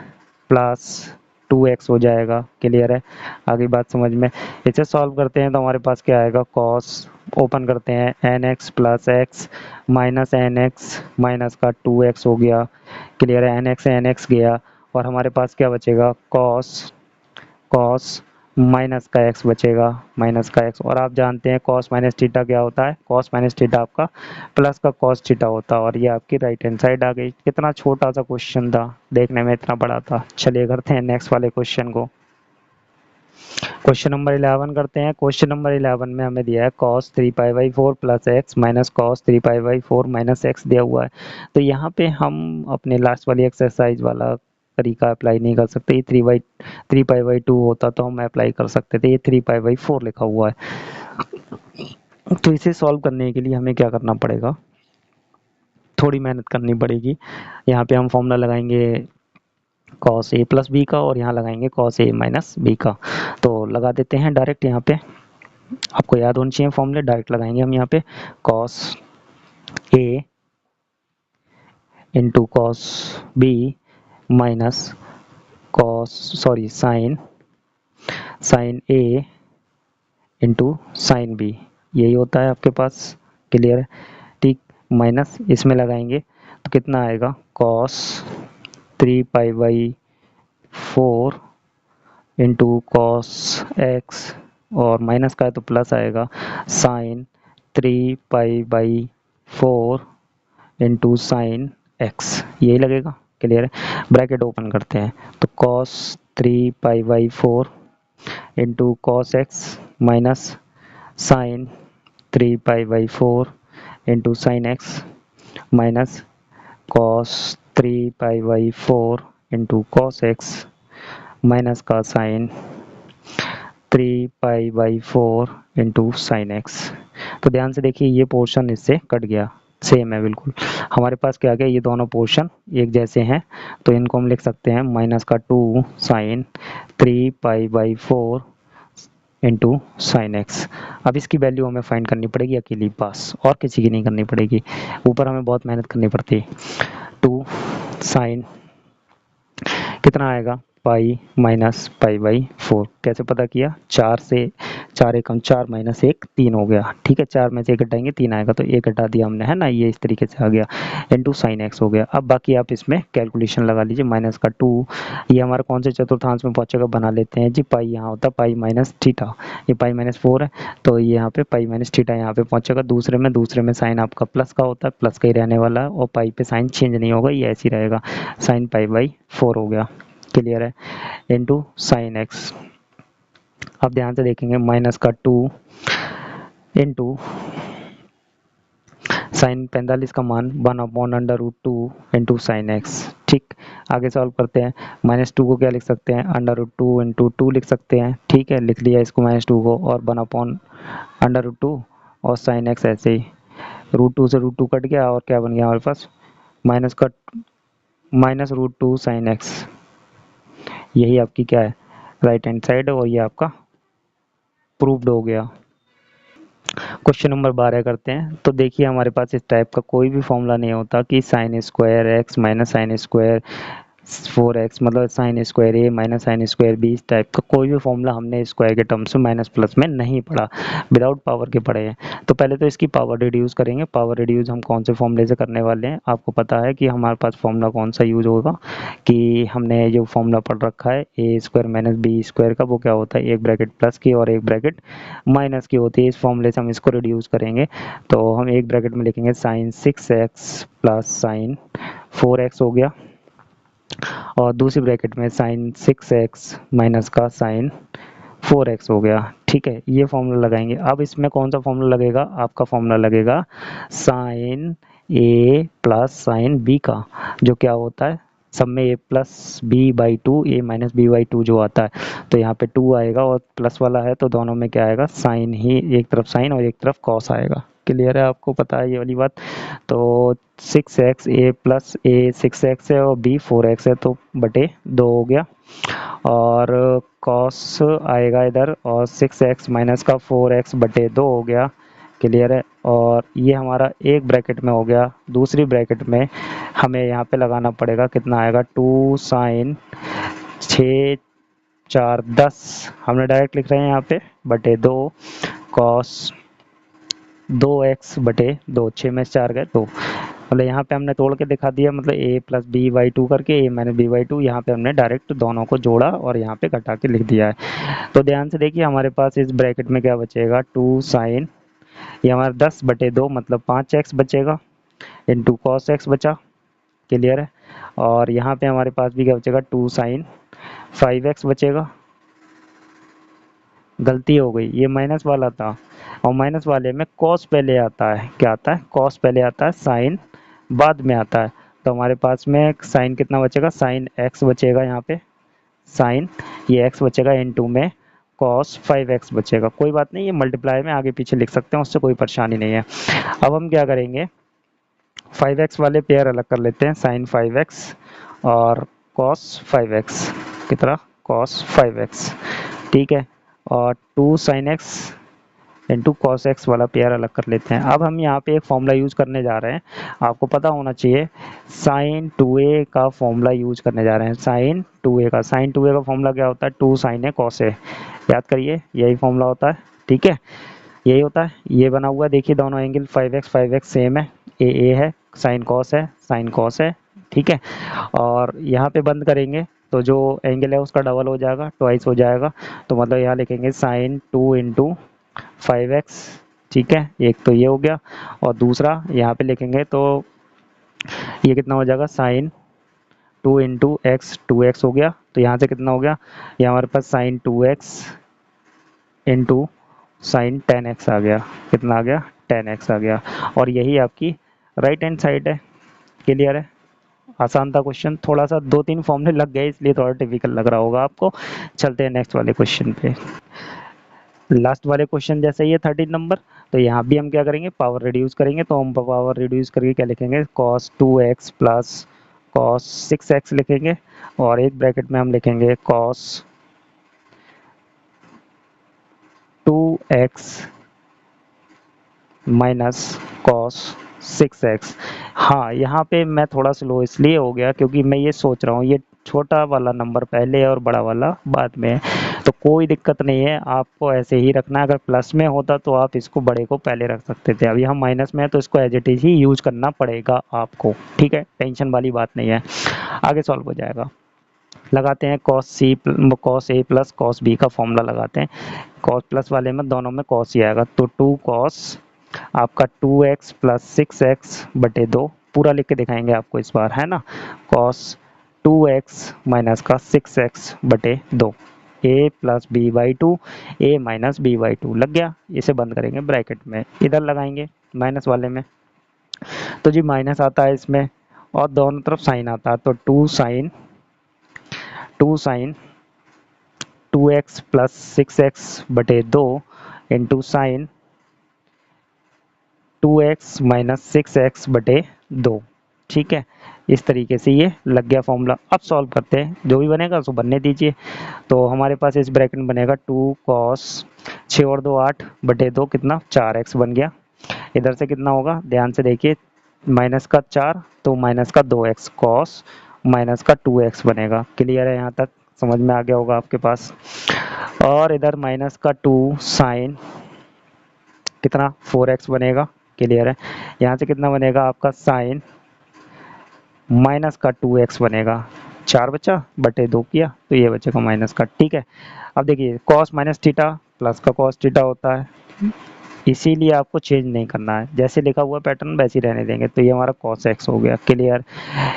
प्लस 2x हो जाएगा। क्लियर है, आगे बात समझ में। इसे सॉल्व करते हैं तो हमारे पास क्या आएगा, कॉस, ओपन करते हैं, N X plus X minus N X minus का 2x हो गया। क्लियर है, एन एक्स गया और हमारे पास क्या बचेगा, कॉस, कॉस माइनस का एक्स बचेगा, माइनस का एक्स। और आप जानते हैं कॉस माइनस थीटा क्या होता है, कॉस माइनस थीटा आपका प्लस का कॉस थीटा होता है। और ये आपकी राइट हैंड साइड आ गई। कितना छोटा सा क्वेश्चन था, देखने में इतना बड़ा था। चलिए करते हैं नेक्स्ट वाले क्वेश्चन को। क्वेश्चन नंबर 11 करते हैं। क्वेश्चन नंबर 11 में हमें दिया है cos 3π/4 plus X minus cos 3π/4 minus X दिया हुआ है। तो यहाँ पे हम अपने लास्ट वाली एक्सरसाइज वाला तरीका अप्लाई नहीं कर सकते। ये 3π/2 होता तो हम अप्लाई कर सकते थे, ये 3π/4 लिखा हुआ है। तो इसे सॉल्व करने के लिए हमें क्या करना पड़ेगा, थोड़ी मेहनत करनी पड़ेगी। यहाँ पे हम फॉर्मूला लगाएंगे कॉस ए प्लस बी का और यहाँ लगाएंगे कॉस ए माइनस बी का। तो लगा देते हैं डायरेक्ट, यहाँ पे आपको याद होनी चाहिए फॉर्मूले, डायरेक्ट लगाएंगे हम यहाँ पे cos A into cos B minus cos sorry sine sine A into sine B, यही होता है आपके पास। क्लियर है, ठीक, माइनस इसमें लगाएंगे तो कितना आएगा, कॉस 3π/4 इंटू कॉस एक्स और माइनस का है तो प्लस आएगा, साइन 3π/4 इंटू साइन एक्स, यही लगेगा। क्लियर है, ब्रैकेट ओपन करते हैं तो cos 3π/4 into cos X minus sine 3π/4 into sine X minus cos 3π/4 into cos X minus का साइन 3π/4 इंटू साइन एक्स। तो ध्यान से देखिए ये पोर्शन इससे कट गया, सेम है बिल्कुल। हमारे पास क्या आ गया, ये दोनों पोर्शन एक जैसे हैं तो इनको हम लिख सकते हैं माइनस का 2 साइन 3π/4 इंटू साइन एक्स। अब इसकी वैल्यू हमें फाइंड करनी पड़ेगी अकेली, पास और किसी की नहीं करनी पड़ेगी, ऊपर हमें बहुत मेहनत करनी पड़ती है। 2 साइन कितना आएगा, पाई माइनस π/4, कैसे पता किया, 4 से 4 एकम 4 माइनस 1 3 हो गया। ठीक है, 4 में से 1 घटाएंगे 3 आएगा तो 1 घटा दिया हमने, है ना, ये इस तरीके से आ गया इंटू साइन एक्स हो गया। अब बाकी आप इसमें कैलकुलेशन लगा लीजिए, माइनस का 2 ये हमारा कौन से चतुर्थांश में पहुंचेगा, बना लेते हैं जी, पाई यहाँ होता है पाई माइनस थीटा, ये पाई माइनस 4 है तो ये यहाँ पे पाई माइनस थीटा यहाँ पे पहुंचेगा। दूसरे में साइन आपका प्लस का होता है, प्लस का ही रहने वाला है और पाई पे साइन चेंज नहीं होगा, ये ऐसे ही रहेगा, साइन π/4 हो गया। क्लियर है, इंटू साइन एक्स। अब ध्यान से देखेंगे माइनस का 2 इंटू साइन 45 का मान 1/√2 इंटू साइन एक्स। ठीक, आगे सॉल्व करते हैं। -2 को क्या लिख सकते हैं, √2 इंटू 2 लिख सकते हैं। ठीक है, लिख लिया इसको -2 को और 1/√2 और साइन एक्स ऐसे ही, √2 से √2 कट गया और क्या बन गया हमारे पास, माइनस का -√2 साइन एक्स, यही आपकी क्या है, राइट हैंड साइड, और ये आपका प्रूव्ड हो गया। क्वेश्चन नंबर 12 करते हैं। तो देखिए हमारे पास इस टाइप का कोई भी फॉर्मूला नहीं होता कि sine square x minus sine square 4x मतलब साइन स्क्वायर ए माइनस साइन स्क्वायर बी, इस टाइप का कोई भी फॉर्मूला हमने स्क्वायर के टर्म्स में माइनस प्लस में नहीं पढ़ा, विदाउट पावर के पढ़े हैं। तो पहले तो इसकी पावर रिड्यूस करेंगे। पावर रिड्यूस हम कौन से फॉर्मूले से करने वाले हैं, आपको पता है कि हमारे पास फॉर्मूला कौन सा यूज होगा, कि हमने जो फॉर्मूला पढ़ रखा है ए स्क्वायर माइनस बी स्क्वायर का, वो क्या होता है, एक ब्रैकेट प्लस की और एक ब्रैकेट माइनस की होती है। इस फॉर्मूले से हम इसको रिड्यूस करेंगे तो हम एक ब्रैकेट में लिखेंगे sign 6x plus sign 4x हो गया और दूसरी ब्रैकेट में साइन 6x माइनस का साइन 4x हो गया। ठीक है, ये फॉर्मूला लगाएंगे। अब इसमें कौन सा फॉर्मूला लगेगा, आपका फॉर्मूला लगेगा sine A plus sine B का, जो क्या होता है सब में A plus B by two, A minus B by two जो आता है, तो यहाँ पे 2 आएगा और प्लस वाला है तो दोनों में क्या आएगा, साइन ही, एक तरफ साइन और एक तरफ कॉस आएगा। क्लियर है, आपको पता है ये वाली बात। तो 6x, ए प्लस ए 6x है और बी 4x है, तो बटे 2 हो गया। और कॉस आएगा इधर, और 6x माइनस का 4x बटे 2 हो गया। क्लियर है, और ये हमारा एक ब्रैकेट में हो गया। दूसरी ब्रैकेट में हमें यहाँ पे लगाना पड़ेगा, कितना आएगा, 2 साइन 6 4 10, हमने डायरेक्ट लिख रहे हैं यहाँ पे, बटे 2 कॉस 2x बटे 2, 6 में 4 गए 2, मतलब यहाँ पे हमने तोड़ के दिखा दिया, मतलब a plus B by two करके, a minus B by two, यहाँ पे हमने डायरेक्ट दोनों को जोड़ा और यहाँ पे घटा के लिख दिया है। तो ध्यान से देखिए, हमारे पास इस ब्रैकेट में क्या बचेगा, 2 साइन, ये हमारा 10 बटे 2 मतलब 5x बचेगा, इंटू कॉस एक्स बचा। क्लियर है, और यहाँ पे हमारे पास भी क्या बचेगा, 2 साइन 5x बचेगा। गलती हो गई, ये माइनस वाला था, और माइनस वाले में कॉस पहले आता है, क्या आता है, कॉस पहले आता है, साइन बाद में आता है। तो हमारे पास में साइन कितना बचेगा, साइन एक्स बचेगा, यहाँ पे साइन ये एक्स बचेगा, इनटू में कॉस 5x बचेगा। कोई बात नहीं, ये मल्टीप्लाई में आगे पीछे लिख सकते हैं, उससे कोई परेशानी नहीं है। अब हम क्या करेंगे, 5x वाले पेयर अलग कर लेते हैं, साइन 5x और कॉस 5x, कितना, कॉस 5x। ठीक है, और 2 sign X into cos x वाला पेयर अलग कर लेते हैं। अब हम यहाँ पे एक फॉर्मूला यूज करने जा रहे हैं, आपको पता होना चाहिए, साइन 2a का फॉर्मूला यूज करने जा रहे हैं। साइन 2a का फॉर्मूला क्या होता है, 2 साइन ए कॉस ए, याद करिए यही फॉर्मूला होता है। ठीक है, यही होता है, ये बना हुआ है, देखिए दोनों एंगल 5x सेम है, ए है, साइन कॉस है। ठीक है, और यहाँ पे बंद करेंगे तो जो एंगल है उसका डबल हो जाएगा, ट्वाइस हो जाएगा, तो मतलब यहाँ लिखेंगे साइन 2 इंटू 5x। ठीक है, एक तो ये हो गया, और दूसरा यहाँ पे लिखेंगे तो ये कितना हो जाएगा, साइन 2 इंटू एक्स, 2x हो गया, तो यहाँ से कितना हो गया, ये हमारे पास sine 2x into sine 10x आ गया, कितना आ गया, 10x आ गया, और यही आपकी राइट हैंड साइड है। क्लियर है, आसान था क्वेश्चन, थोड़ा सा 2-3 फॉर्मूले लग गए इसलिए थोड़ा डिफिकल्ट लग रहा होगा आपको। चलते हैं नेक्स्ट वाले क्वेश्चन पे। लास्ट वाले क्वेश्चन जैसे ये 13 नंबर, तो यहाँ भी हम क्या करेंगे, पावर रिड्यूस करेंगे, तो हम पावर रिड्यूस करके क्या लिखेंगे, cos 2x plus cos 6x लिखेंगे, और एक ब्रैकेट में हम लिखेंगे cos 2x minus cos 6x। हाँ, यहाँ पे मैं थोड़ा स्लो इसलिए हो गया क्योंकि मैं ये सोच रहा हूँ, ये छोटा वाला नंबर पहले है और बड़ा वाला बाद में है, तो कोई दिक्कत नहीं है, आपको ऐसे ही रखना है। अगर प्लस में होता तो आप इसको बड़े को पहले रख सकते थे, अभी हम माइनस में है तो इसको एज इट इज ही यूज करना पड़ेगा आपको। ठीक है, टेंशन वाली बात नहीं है, आगे सॉल्व हो जाएगा। लगाते हैं cos a plus cos b का फॉर्मूला लगाते हैं। cos प्लस वाले में दोनों में cos ही आएगा, तो 2 cos आपका 2x प्लस 6x बटे 2, पूरा लिख के दिखाएंगे आपको इस बार, है ना, cos 2x माइनस का 6x बटे 2, a plus B by two, A minus B by two, लग गया। इसे बंद करेंगे ब्रैकेट में, इधर लगाएंगे माइनस वाले में, तो जी माइनस आता है इसमें और दोनों तरफ साइन आता है, तो 2 साइन 2x प्लस 6x बटे 2 into sine 2x minus 6x बटे 2। ठीक है, इस तरीके से ये लग गया फॉर्मूला। अब सॉल्व करते हैं, जो भी बनेगा उसको बनने दीजिए। तो हमारे पास इस ब्रैकेट में बनेगा 2 cos 6 और 2 8 बटे 2, कितना 4x बन गया। इधर से कितना होगा, ध्यान से देखिए, माइनस का 4 तो माइनस का 2x, cos माइनस का 2x बनेगा। क्लियर है, यहाँ तक समझ में आ गया होगा आपके पास। और इधर माइनस का 2 साइन कितना 4x बनेगा। क्लियर है, यहाँ से कितना बनेगा आपका साइन माइनस का 2x बनेगा, 4 बचा बटे 2 किया तो ये बचेगा माइनस का। ठीक है, अब देखिए cos माइनस थीटा प्लस का cos थीटा होता है, इसीलिए आपको चेंज नहीं करना है, जैसे लिखा हुआ पैटर्न वैसे ही रहने देंगे। तो ये हमारा cos x हो गया। क्लियर,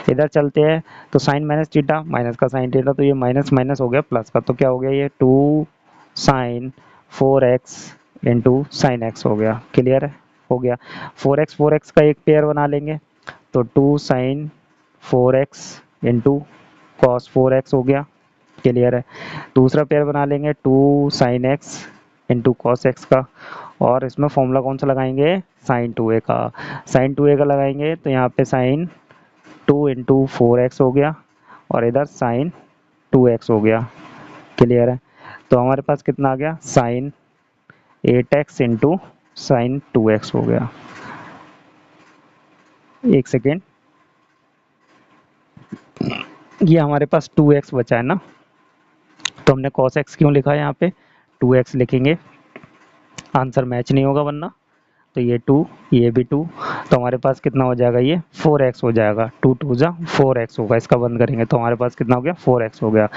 इधर चलते हैं, तो साइन माइनस थीटा माइनस का साइन थीटा, तो ये माइनस माइनस हो गया प्लस का, तो क्या हो गया, ये 2 sine 4x into sine x हो गया। क्लियर है? हो गया। 4x का एक पेयर बना लेंगे तो 2 sine 4x into cos 4x हो गया। क्लियर है? दूसरा पेयर बना लेंगे 2 sign X into cos x का, और इसमें फॉर्मूला कौन सा लगाएंगे? साइन 2a का। साइन 2a का लगाएंगे तो यहाँ पे साइन 2 इंटू 4x हो गया और इधर साइन 2x हो गया। क्लियर है? तो हमारे पास कितना आ गया? Sign 8x into sine 2x हो गया। एक सेकेंड, ये हमारे पास 2x बचा है ना, तो हमने cos x क्यों लिखा है यहाँ पे? 2x लिखेंगे, आंसर मैच नहीं होगा वरना। तो ये 2, ये भी 2, तो हमारे पास कितना हो जाएगा? ये 4x हो जाएगा। 2 2 जा 4x होगा। इसका बंद करेंगे तो हमारे पास कितना हो गया? 4x हो गया।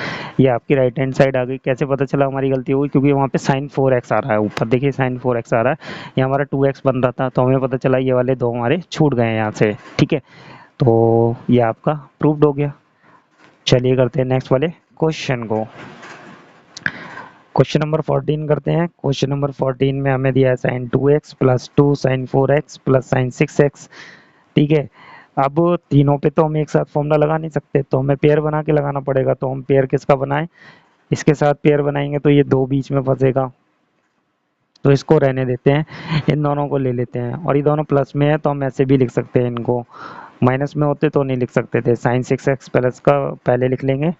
ये आपकी राइट हैंड साइड आ गई। कैसे पता चला हमारी गलती होगी? क्योंकि वहाँ पे साइन 4x आ रहा है ऊपर, देखिए साइन 4x आ रहा है, ये हमारा 2x बन रहा था, तो हमें पता चला ये वाले दो हमारे छूट गए यहाँ से। ठीक है, तो ये आपका प्रूव्ड हो गया। चलिए करते हैं नेक्स्ट वाले क्वेश्चन को। क्वेश्चन नंबर 14 करते हैं। क्वेश्चन नंबर 14 में हमें दिया है sine 2x plus 2 sine 4x plus sine 6x। ठीक है, अब तीनों पे तो हम एक साथ फॉर्मूला लगा नहीं सकते, तो हमें पेयर बना के लगाना पड़ेगा। तो हम पेयर किसका बनाएं? इसके साथ पेयर बनाएंगे तो ये दो बीच में फंसेगा, तो इसको रहने देते हैं, इन दोनों को ले लेते हैं। और ये दोनों प्लस में है तो हम ऐसे भी लिख सकते हैं इनको, माइनस में होते तो नहीं लिख सकते थे। साइन 6x प्लस का पहले लिख लेंगे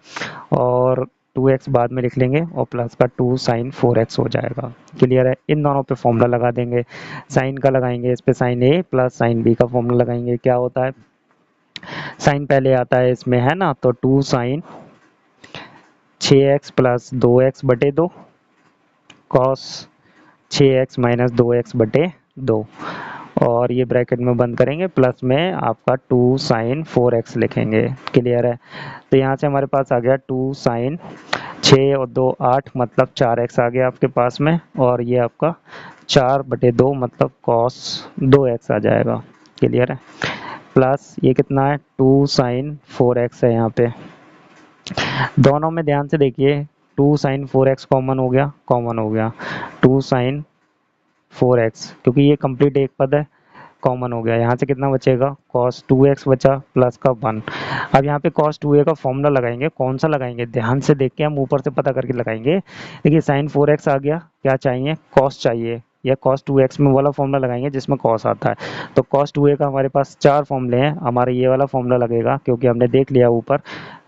और 2x बाद में लिख लेंगे, और प्लस का 2 साइन 4x हो जाएगा। क्लियर है? इन दोनों पे फॉर्मूला लगा देंगे। साइन का लगाएंगे इस पे sine a plus sine b का फॉर्मूला लगाएंगे। क्या होता है? साइन पहले आता है इसमें, है ना, तो 2 साइन 6x प्लस 2x बटे 2 कॉस 6x माइनस 2x बटे 2, और ये ब्रैकेट में बंद करेंगे, प्लस में आपका 2 साइन 4x लिखेंगे। क्लियर है? तो यहाँ से हमारे पास आ गया 2 साइन 6 और 2 8 मतलब 4x आ गया आपके पास में, और ये आपका 4 बटे 2 मतलब कॉस 2x आ जाएगा। क्लियर है? प्लस ये कितना है? 2 साइन 4x है यहाँ पे। दोनों में ध्यान से देखिए, 2 साइन 4x कॉमन हो गया, कॉमन हो गया 2 साइन 4x, क्योंकि ये कंप्लीट एक पद है, कॉमन हो गया। यहाँ से कितना बचेगा? cos 2x बचा प्लस का 1। अब यहाँ पे cos 2a का फॉर्मूला लगाएंगे। कौन सा लगाएंगे? ध्यान से देख के हम ऊपर से पता करके लगाएंगे। देखिए साइन 4x आ गया, क्या चाहिए? cos चाहिए, या cos 2x में वाला फॉर्मूला लगाएंगे जिसमें cos आता है। तो cos 2a का हमारे पास 4 फॉर्मूले हैं, हमारे ये वाला फॉर्मूला लगेगा क्योंकि हमने देख लिया ऊपर,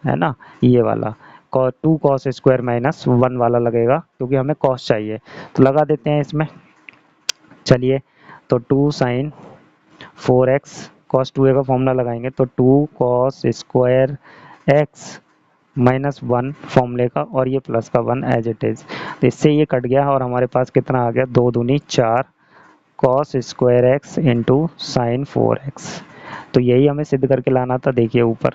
है ना, ये वाला 2 cos स्क्वायर माइनस 1 वाला लगेगा क्योंकि हमें cos चाहिए। तो लगा देते हैं इसमें। चलिए, तो 2 साइन 4x cos 2a का फॉर्मूला लगाएंगे तो 2 cos स्क्वायर x माइनस 1 फॉर्मूले का, और ये प्लस का 1 एज इट इज। तो इससे ये कट गया और हमारे पास कितना आ गया? 2 दूनी 4 cos square x into sign 4x। तो यही हमें सिद्ध करके लाना था। देखिए ऊपर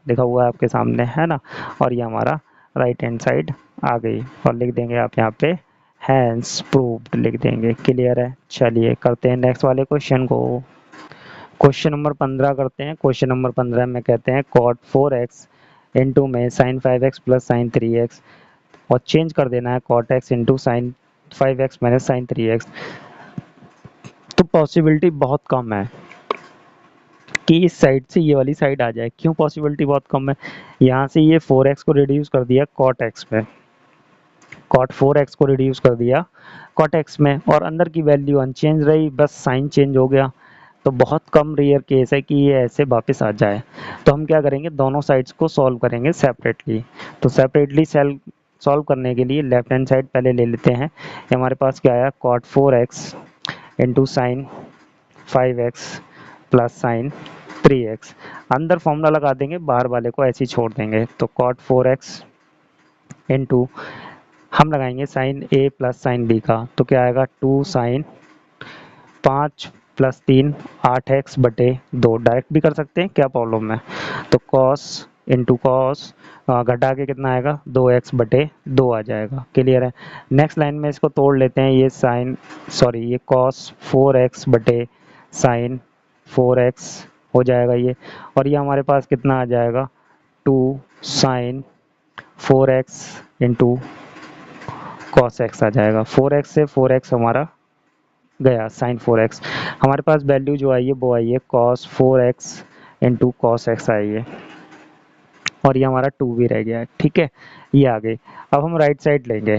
लिखा हुआ है आपके सामने, है ना, और ये हमारा राइट हैंड साइड आ गई, और लिख देंगे आप यहाँ पे हैंस प्रूव्ड लिख देंगे। क्लियर है? चलिए करते हैं नेक्स्ट वाले क्वेश्चन को। क्वेश्चन नंबर 15 करते हैं। क्वेश्चन नंबर 15 में कहते हैं cot 4x इंटू में sine 5x plus sine 3x, और चेंज कर देना है cot x into sine 5x minus sine 3x। तो पॉसिबिलिटी बहुत कम है कि इस साइड से ये वाली साइड आ जाए। क्यों पॉसिबिलिटी बहुत कम है? यहाँ से ये 4x को रिड्यूस कर दिया cot x में, cot 4x को रिड्यूस कर दिया cot x में, और अंदर की वैल्यू अनचेंज रही, बस साइन चेंज हो गया। तो बहुत कम रेयर केस है कि ये ऐसे वापस आ जाए। तो हम क्या करेंगे? दोनों साइड्स को सॉल्व करेंगे सेपरेटली। तो सेपरेटली सॉल्व करने के लिए लेफ्ट हैंड साइड पहले ले लेते हैं। हमारे पास क्या आया? cot 4x into sine 5x plus sine 3x। अंदर फॉर्मूला लगा देंगे, बाहर वाले को ऐसे ही छोड़ देंगे। तो cot 4x इंटू हम लगाएंगे sine a plus sine b का, तो क्या आएगा? 2 साइन 5 प्लस 3 8x बटे 2। डायरेक्ट भी कर सकते हैं, क्या प्रॉब्लम है? तो cos इंटू कॉस घटा के कितना आएगा? 2x बटे 2 आ जाएगा। क्लियर है? नेक्स्ट लाइन में इसको तोड़ लेते हैं, ये साइन ये cos 4x बटे साइन 4x हो जाएगा ये, और ये हमारे पास कितना आ जाएगा? 2 sine 4x into cos X आ जाएगा। 4x से 4x हमारा गया, साइन 4x। हमारे पास वैल्यू जो आई है वो आई है cos 4x into cos X आई है, और ये हमारा 2 भी रह गया है। ठीक है, ये आ गई। अब हम राइट साइड लेंगे।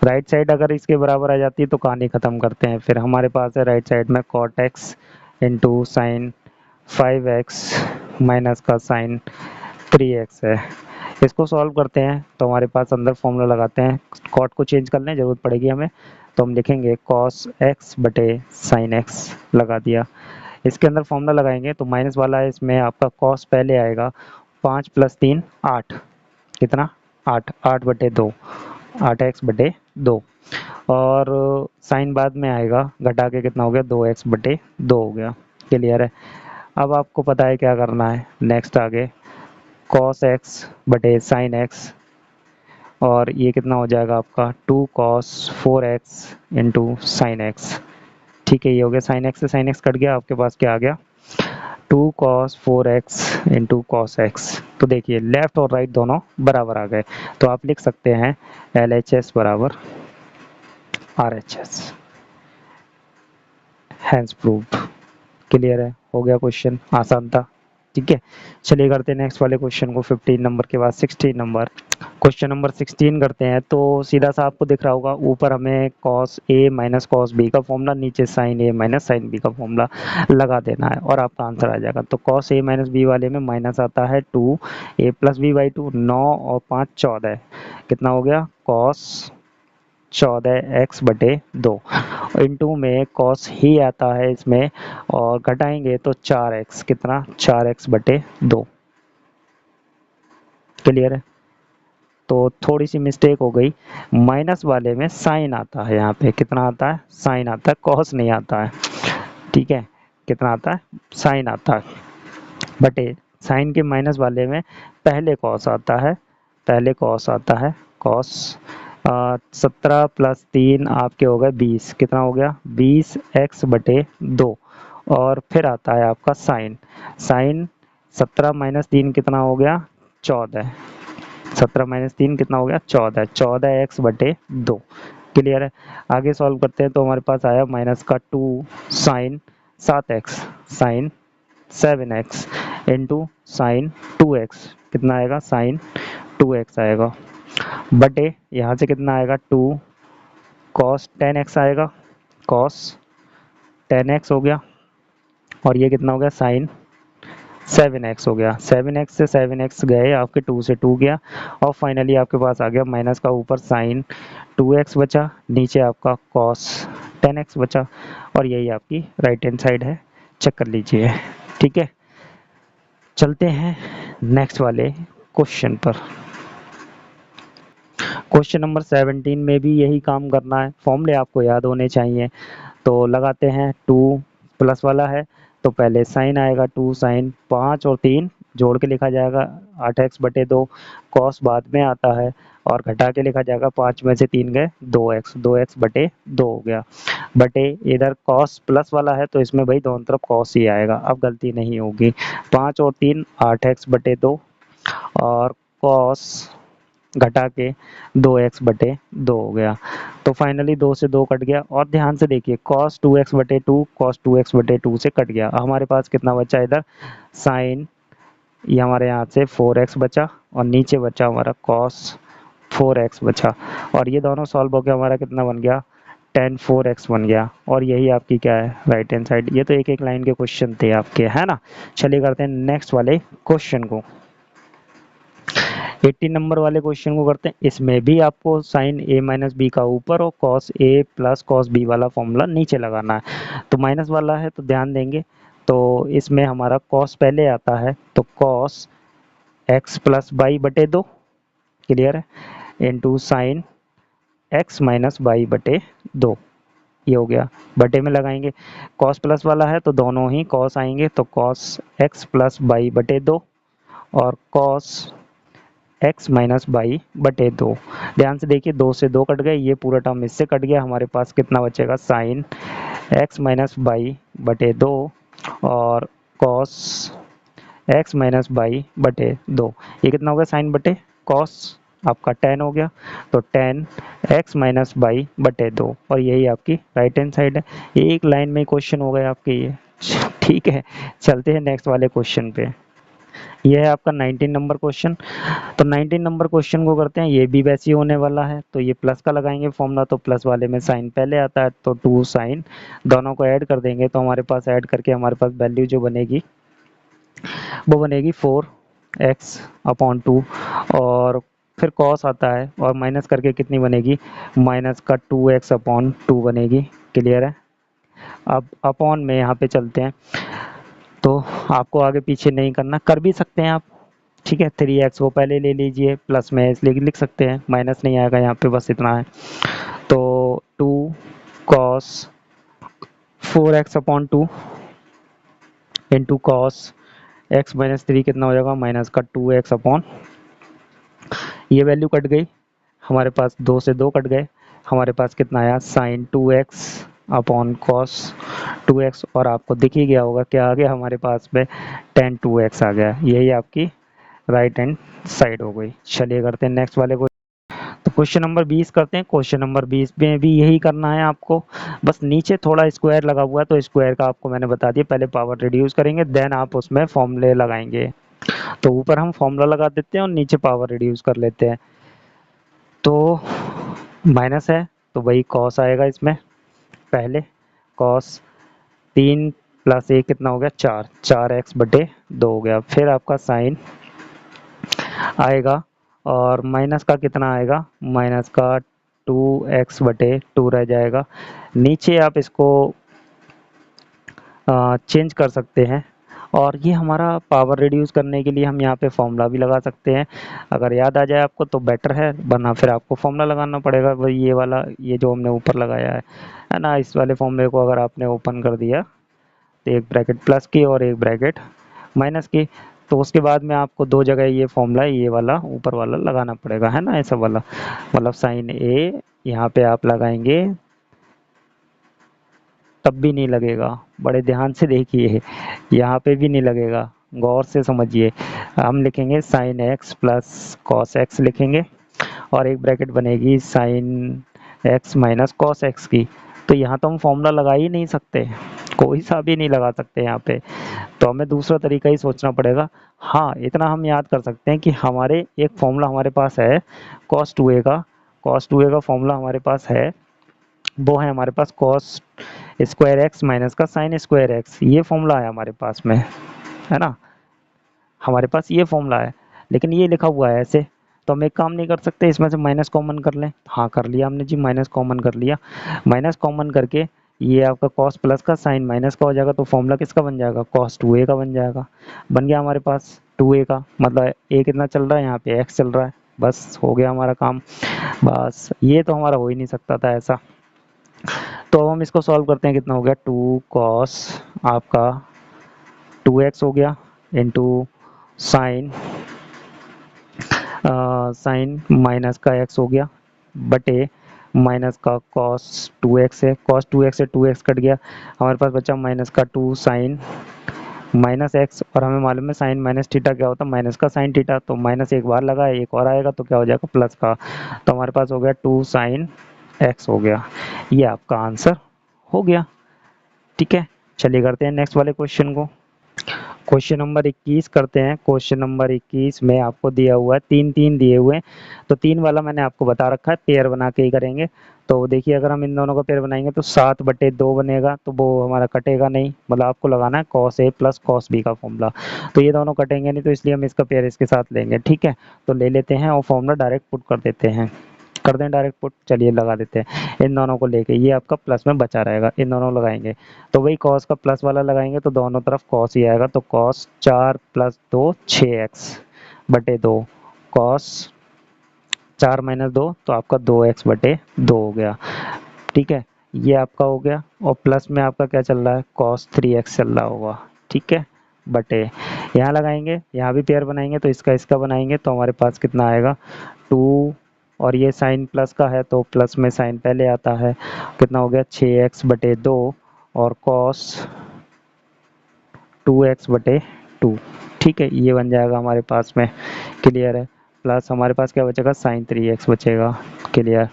राइट साइड अगर इसके बराबर आ जाती है तो कहानी ख़त्म करते हैं। फिर हमारे पास है राइट साइड में cot X into sine 5x minus का साइन 3x है। इसको सॉल्व करते हैं तो हमारे पास अंदर फॉर्मूला लगाते हैं, कॉट को चेंज करने जरूरत पड़ेगी हमें, तो हम लिखेंगे कॉस एक्स बटे साइन एक्स, लगा दिया। इसके अंदर फॉर्मूला लगाएंगे तो माइनस वाला है, इसमें आपका कॉस पहले आएगा 5 + 3 8, कितना 8, 8 बटे 2, 8x बटे 2, और साइन बाद में आएगा, घटा के कितना हो गया 2x बटे 2 हो गया। क्लियर है। अब आपको पता है क्या करना है। नेक्स्ट आगे cos x बटे साइन एक्स, और ये कितना हो जाएगा आपका 2 cos 4x into sine x. ठीक है, ये हो गया, साइन एक्स से साइन एक्स कट गया, आपके पास क्या आ गया 2 cos 4x into cos x. तो देखिए लेफ्ट और राइट दोनों बराबर आ गए, तो आप लिख सकते हैं LHS बराबर RHS, हैंस प्रूव्ड। क्लियर है, हो गया क्वेश्चन, आसान था। ठीक है, चलिए करते हैं नेक्स्ट वाले क्वेश्चन को। 15 नंबर के बाद 16 नंबर, क्वेश्चन नंबर 16 करते हैं। तो सीधा सा आपको दिख रहा होगा, ऊपर हमें cos a minus cos B का फॉर्मूला, नीचे sin a minus sin b का फॉर्मूला लगा देना है और आपका आंसर आ जाएगा। तो cos a माइनस b वाले में माइनस आता है 2a प्लस बी बाई 2, 9 और 5 14, कितना हो गया cos 14x बटे 2, इंटू में cos ही आता है इसमें, और घटाएंगे तो 4x, कितना 4x बटे 2। क्लियर है। तो थोड़ी सी मिस्टेक हो गई, माइनस वाले में साइन आता है, यहाँ पे कितना आता है साइन आता है, कॉस नहीं आता है। ठीक है, कितना आता है साइन आता है, बटे साइन के माइनस वाले में पहले कॉस आता है, पहले कॉस आता है, कॉस 17 + 3 आपके हो गए 20, कितना हो गया 20x बटे 2, और फिर आता है आपका साइन, साइन 17 - 3 कितना हो गया 14, 17 - 3 कितना हो गया 14, 14x बटे 2। क्लियर है। आगे सॉल्व करते हैं तो हमारे पास आया माइनस का 2 sign 7x, sign 7x into sine 2x, कितना आएगा साइन 2x आएगा, बटे यहाँ से कितना आएगा 2 cos 10x आएगा, cos 10x हो गया, और ये कितना हो गया साइन 7x हो गया। 7x से 7x गए आपके, 2 से 2 गया, और फाइनली आपके पास आ गया माइनस का ऊपर साइन 2x बचा, नीचे आपका cos 10x बचा, और यही आपकी राइट हैंड साइड है, चेक कर लीजिए। ठीक है, चलते हैं नेक्स्ट वाले क्वेश्चन पर। क्वेश्चन नंबर 17 में भी यही काम करना है, फॉर्मूले आपको याद होने चाहिए। तो लगाते हैं, 2 प्लस वाला है तो पहले साइन आएगा, 2 साइन, 5 और 3 जोड़ के लिखा जाएगा 8x बटे 2, कॉस बाद में आता है, और घटा के लिखा जाएगा 5 में से 3 गए 2x, 2x बटे 2 हो गया, बटे इधर कॉस प्लस वाला है तो इसमें भाई दोनों तरफ कॉस ही आएगा, अब गलती नहीं होगी। 5 और 3 8x बटे 2, और कॉस घटा के 2x बटे 2 हो गया। तो फाइनली 2 से 2 कट गया, और ध्यान से देखिए cos 2x बटे 2 cos 2x बटे 2 से कट गया। हमारे पास कितना बचा इधर साइन, ये हमारे यहाँ से 4x बचा, और नीचे बचा हमारा cos 4x बचा, और ये दोनों सॉल्व होकर हमारा कितना बन गया tan 4x बन गया, और यही आपकी क्या है राइट हैंड साइड। ये तो एक एक लाइन के क्वेश्चन थे आपके, है ना। चलिए करते हैं नेक्स्ट वाले क्वेश्चन को। 18 नंबर वाले क्वेश्चन को करते हैं। इसमें भी आपको साइन a माइनस बी का ऊपर और cos a plus cos b वाला फॉर्मूला नीचे लगाना है। तो माइनस वाला है तो ध्यान देंगे, तो इसमें हमारा cos पहले आता है, तो cos x प्लस बाई बटे 2, क्लियर है, into sine x minus by बटे 2, ये हो गया, बटे में लगाएंगे। cos प्लस वाला है तो दोनों ही cos आएंगे, तो cos x प्लस बाई बटे 2, और cos x माइनस बाई बटे 2। ध्यान से देखिए 2 से 2 कट गए, ये पूरा टर्म इससे कट गया, हमारे पास कितना बचेगा साइन x माइनस बाई बटे 2, और cos x माइनस बाई बटे 2, ये कितना होगा साइन बटे कॉस, आपका 10 हो गया, तो 10 एक्स माइनस बाई बटे 2, और यही आपकी राइट हैंड साइड है। ये एक लाइन में क्वेश्चन हो गए आपके ये। ठीक है, चलते हैं नेक्स्ट वाले क्वेश्चन पे। ये है आपका 19 नंबर क्वेश्चन। तो 19 नंबर क्वेश्चन को करते हैं, ये भी वैसे ही होने वाला है। तो ये प्लस का लगाएंगे फॉर्मूला, तो प्लस वाले में साइन पहले आता है, तो 2 साइन, दोनों को ऐड कर देंगे तो हमारे पास ऐड करके हमारे पास वैल्यू जो बनेगी वो बनेगी 4x अपॉन 2, और फिर कॉस आता है और माइनस करके कितनी बनेगी, माइनस का 2x अपॉन 2 बनेगी। क्लियर है। अब अपॉन में यहाँ पे चलते हैं, तो आपको आगे पीछे नहीं करना, कर भी सकते हैं आप। ठीक है, 3x को पहले ले लीजिए, प्लस में इसलिए लिख सकते हैं, माइनस नहीं आएगा यहाँ पे, बस इतना है। तो 2 cos 4x upon 2 into cos x minus 3 कितना हो जाएगा, माइनस का 2x अपॉन, ये वैल्यू कट गई हमारे पास, 2 से 2 कट गए, हमारे पास कितना आया, sign 2x upon cos 2x, और आपको दिख ही गया होगा क्या आ गया हमारे पास में, टेन 2x आ गया। यही आपकी राइट हैंड साइड हो गई। चलिए करते हैं नेक्स्ट वाले को। तो क्वेश्चन नंबर 20 करते हैं। क्वेश्चन नंबर 20 में भी यही करना है आपको, बस नीचे थोड़ा स्क्वायर लगा हुआ है, तो स्क्वायर का आपको मैंने बता दिया, पहले पावर रिड्यूस करेंगे देन आप उसमें फॉर्मूले लगाएंगे। तो ऊपर हम फॉर्मूला लगा देते हैं और नीचे पावर रिड्यूस कर लेते हैं। तो माइनस है तो वही कॉस आएगा इसमें, पहले कॉस 3 प्लस 1 कितना हो गया, 4, 4x बटे 2 हो गया। फिर आपका साइन आएगा, और माइनस का कितना आएगा, माइनस का 2x बटे 2 रह जाएगा। नीचे आप इसको चेंज कर सकते हैं, और ये हमारा पावर रिड्यूस करने के लिए हम यहाँ पे फॉर्मूला भी लगा सकते हैं। अगर याद आ जाए आपको तो बेटर है, वरना फिर आपको फॉर्मूला लगाना पड़ेगा, वही ये वाला, ये जो हमने ऊपर लगाया है ना, इस वाले फॉर्मूले को अगर आपने ओपन कर दिया, तो एक ब्रैकेट प्लस की और एक ब्रैकेट माइनस की, तो उसके बाद में आपको दो जगह ये फॉर्मूला, ये वाला ऊपर वाला लगाना पड़ेगा, है ना, ऐसा वाला, मतलब साइन ए यहाँ पे आप लगाएंगे तब भी नहीं लगेगा, बड़े ध्यान से देखिए, यहाँ पे भी नहीं लगेगा, गौर से समझिए। हम लिखेंगे sign X plus cos x लिखेंगे, और एक ब्रैकेट बनेगी sign X minus cos x की। तो यहाँ तो हम फॉर्मूला लगा ही नहीं सकते, कोई सा भी नहीं लगा सकते यहाँ पे, तो हमें दूसरा तरीका ही सोचना पड़ेगा। हाँ, इतना हम याद कर सकते हैं कि हमारे एक फॉर्मूला हमारे पास है कॉस 2a का, कॉस 2a का फॉर्मूला हमारे पास है, वो है हमारे पास कॉस स्क्वायर एक्स माइनस का साइन स्क्वायर एक्स, ये फॉर्मूला है हमारे पास में, है ना, हमारे पास ये फॉर्मूला है, लेकिन ये लिखा हुआ है ऐसे, तो हम एक काम नहीं कर सकते, इसमें से माइनस कॉमन कर लें। हाँ, कर लिया हमने जी, माइनस कॉमन कर लिया, माइनस कॉमन करके ये आपका कॉस प्लस का साइन माइनस का हो जाएगा, तो फॉर्मूला किसका बन जाएगा, कॉस 2a का बन जाएगा। बन गया हमारे पास 2a का, मतलब a कितना चल रहा है, यहाँ पे x चल रहा है, बस हो गया हमारा काम। बस ये तो हमारा हो ही नहीं सकता था ऐसा। तो अब हम इसको सॉल्व करते हैं, कितना हो गया, 2 कॉस आपका 2x हो गया इंटू साइन साइन माइनस का x हो गया बटे माइनस का कॉस 2x है, कॉस 2x से 2x कट गया, हमारे पास बचा माइनस का 2 साइन माइनस x, और हमें मालूम है साइन माइनस थीटा क्या होता है, माइनस का साइन थीटा, तो माइनस एक बार लगा है, एक और आएगा तो क्या हो जाएगा, प्लस का, तो हमारे पास हो गया 2 साइन x हो गया। ये आपका आंसर हो गया। ठीक है, चलिए करते हैं नेक्स्ट वाले क्वेश्चन को। क्वेश्चन नंबर 21 करते हैं। क्वेश्चन नंबर 21 में आपको दिया हुआ है, तीन तीन दिए हुए हैं, तो तीन वाला मैंने आपको बता रखा है, पेयर बना के ही करेंगे। तो देखिए, अगर हम इन दोनों का पेयर बनाएंगे तो 7/2 बनेगा, तो वो हमारा कटेगा नहीं, मतलब आपको लगाना है cos A plus cos B का फॉर्मूला, तो ये दोनों कटेंगे नहीं, तो इसलिए हम इसका पेयर इसके साथ लेंगे। ठीक है, तो ले लेते हैं और फॉर्मूला डायरेक्ट पुट कर देते हैं, कर दें डायरेक्ट पुट, चलिए लगा देते हैं इन दोनों को लेके, ये आपका प्लस में बचा रहेगा, इन दोनों लगाएंगे, तो वही कॉस का प्लस वाला लगाएंगे तो दोनों तरफ कॉस ही आएगा, तो कॉस 4 + 2 6x बटे 2, कॉस 4 - 2 तो आपका 2x बटे 2 हो गया। ठीक है, ये आपका हो गया, और प्लस में आपका क्या चल रहा है, cos 3x चल रहा होगा। ठीक है, बटे यहाँ लगाएंगे, यहाँ भी पेयर बनाएंगे, तो इसका इसका बनाएंगे, तो हमारे पास कितना आएगा 2, और ये साइन प्लस का है तो प्लस में साइन पहले आता है, कितना हो गया 6x बटे 2, और cos 2x बटे 2। ठीक है, ये बन जाएगा हमारे पास में, क्लियर है। प्लस हमारे पास क्या बचेगा, साइन 3x बचेगा। क्लियर।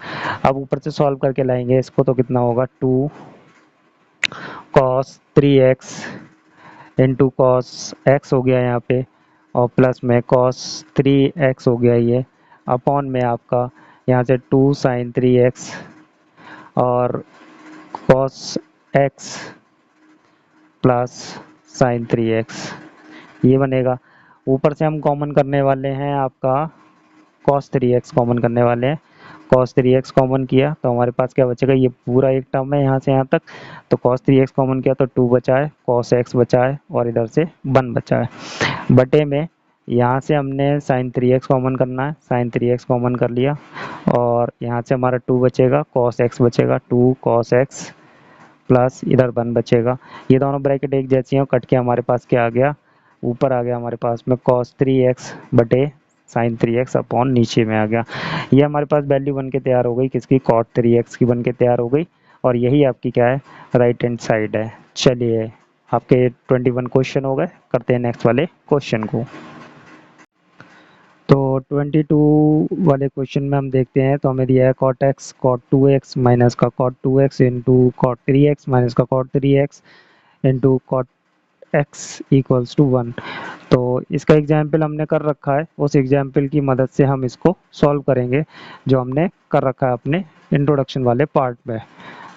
अब ऊपर से सॉल्व करके लाएंगे इसको, तो कितना होगा, 2 cos 3x into cos x हो गया यहाँ पे, और प्लस में cos 3x हो गया ये, अपॉन में आपका यहाँ से 2 साइन 3x और cos x plus sine 3x, ये बनेगा। ऊपर से हम कॉमन करने वाले हैं आपका cos 3x कॉमन करने वाले हैं। cos 3x कॉमन किया तो हमारे पास क्या बचेगा, ये पूरा एक टर्म है यहाँ से यहाँ तक, तो cos 3x कॉमन किया तो 2 बचा है, cos x बचा है और इधर से 1 बचा है। बटे में यहाँ से हमने sin 3x कॉमन करना है, sin 3x कॉमन कर लिया और यहाँ से हमारा 2 बचेगा, cos x बचेगा, 2 cos x प्लस इधर 1 बचेगा। ये दोनों ब्रैकेट एक जैसी हैं, कट के हमारे पास क्या आ गया, ऊपर आ गया हमारे पास में cos 3x बटे साइन 3x अपॉन नीचे में आ गया। ये हमारे पास वैल्यू बन के तैयार हो गई, किसकी, cot 3x की बन के तैयार हो गई, और यही आपकी क्या है, राइट हैंड साइड है। चलिए आपके 21 क्वेश्चन हो गए, करते हैं नेक्स्ट वाले क्वेश्चन को। तो 22 वाले क्वेश्चन में हम देखते हैं, तो हमें दिया है cot x cot 2x minus का cot 2x into cot 3x minus का cot 3x into cot x equals to 1। तो इसका एग्जाम्पल हमने कर रखा है, उस एग्जाम्पल की मदद से हम इसको सॉल्व करेंगे जो हमने कर रखा है अपने इंट्रोडक्शन वाले पार्ट में।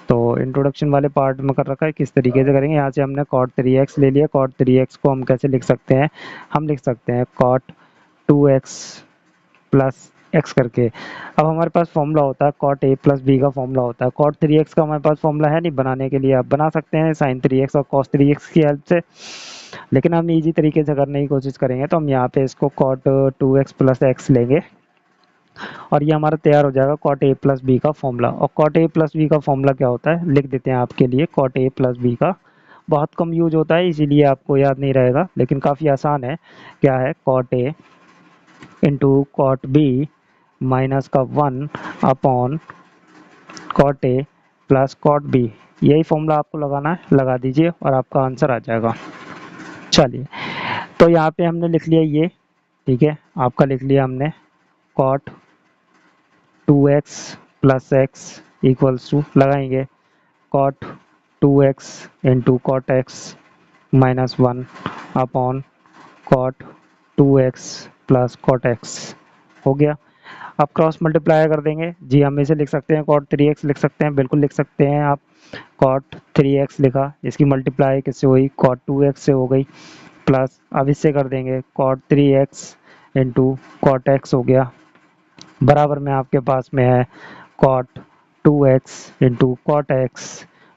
तो इंट्रोडक्शन वाले पार्ट में कर रखा है, किस तरीके से करेंगे, यहाँ से हमने cot 3x ले लिया, cot 3x को हम कैसे लिख सकते हैं, हम लिख सकते हैं cot 2x प्लस x करके। अब हमारे पास फॉर्मूला होता है cot a प्लस b का फॉर्मूला होता है, cot 3x का हमारे पास फॉर्मूला है नहीं, बनाने के लिए आप बना सकते हैं sin 3x और cos 3x की हेल्प से, लेकिन हम इजी तरीके से करने की कोशिश करेंगे। तो हम यहाँ पे इसको cot 2x प्लस x लेंगे और ये हमारा तैयार हो जाएगा cot a प्लस b का फॉर्मूला। और cot a प्लस b का फॉर्मूला क्या होता है, लिख देते हैं आपके लिए, cot a प्लस b का बहुत कम यूज होता है इसीलिए आपको याद नहीं रहेगा, लेकिन काफ़ी आसान है। क्या है, cot a into cot b minus का 1 upon cot a plus cot b, यही फॉर्मूला आपको लगाना है, लगा दीजिए और आपका आंसर आ जाएगा। चलिए, तो यहाँ पे हमने लिख लिया ये, ठीक है, आपका लिख लिया हमने cot 2x plus x equals to, लगाएंगे cot 2x into cot x minus 1 upon cot 2x plus cot x, हो गया। अब क्रॉस मल्टीप्लाई कर देंगे जी, हम इसे लिख सकते हैं cot 3x लिख सकते हैं, बिल्कुल लिख सकते हैं आप, cot 3x लिखा, इसकी मल्टीप्लाई किससे हुई, cot 2x से हो गई, प्लस अब इससे कर देंगे cot 3x into cot x हो गया, बराबर में आपके पास में है cot 2x into cot x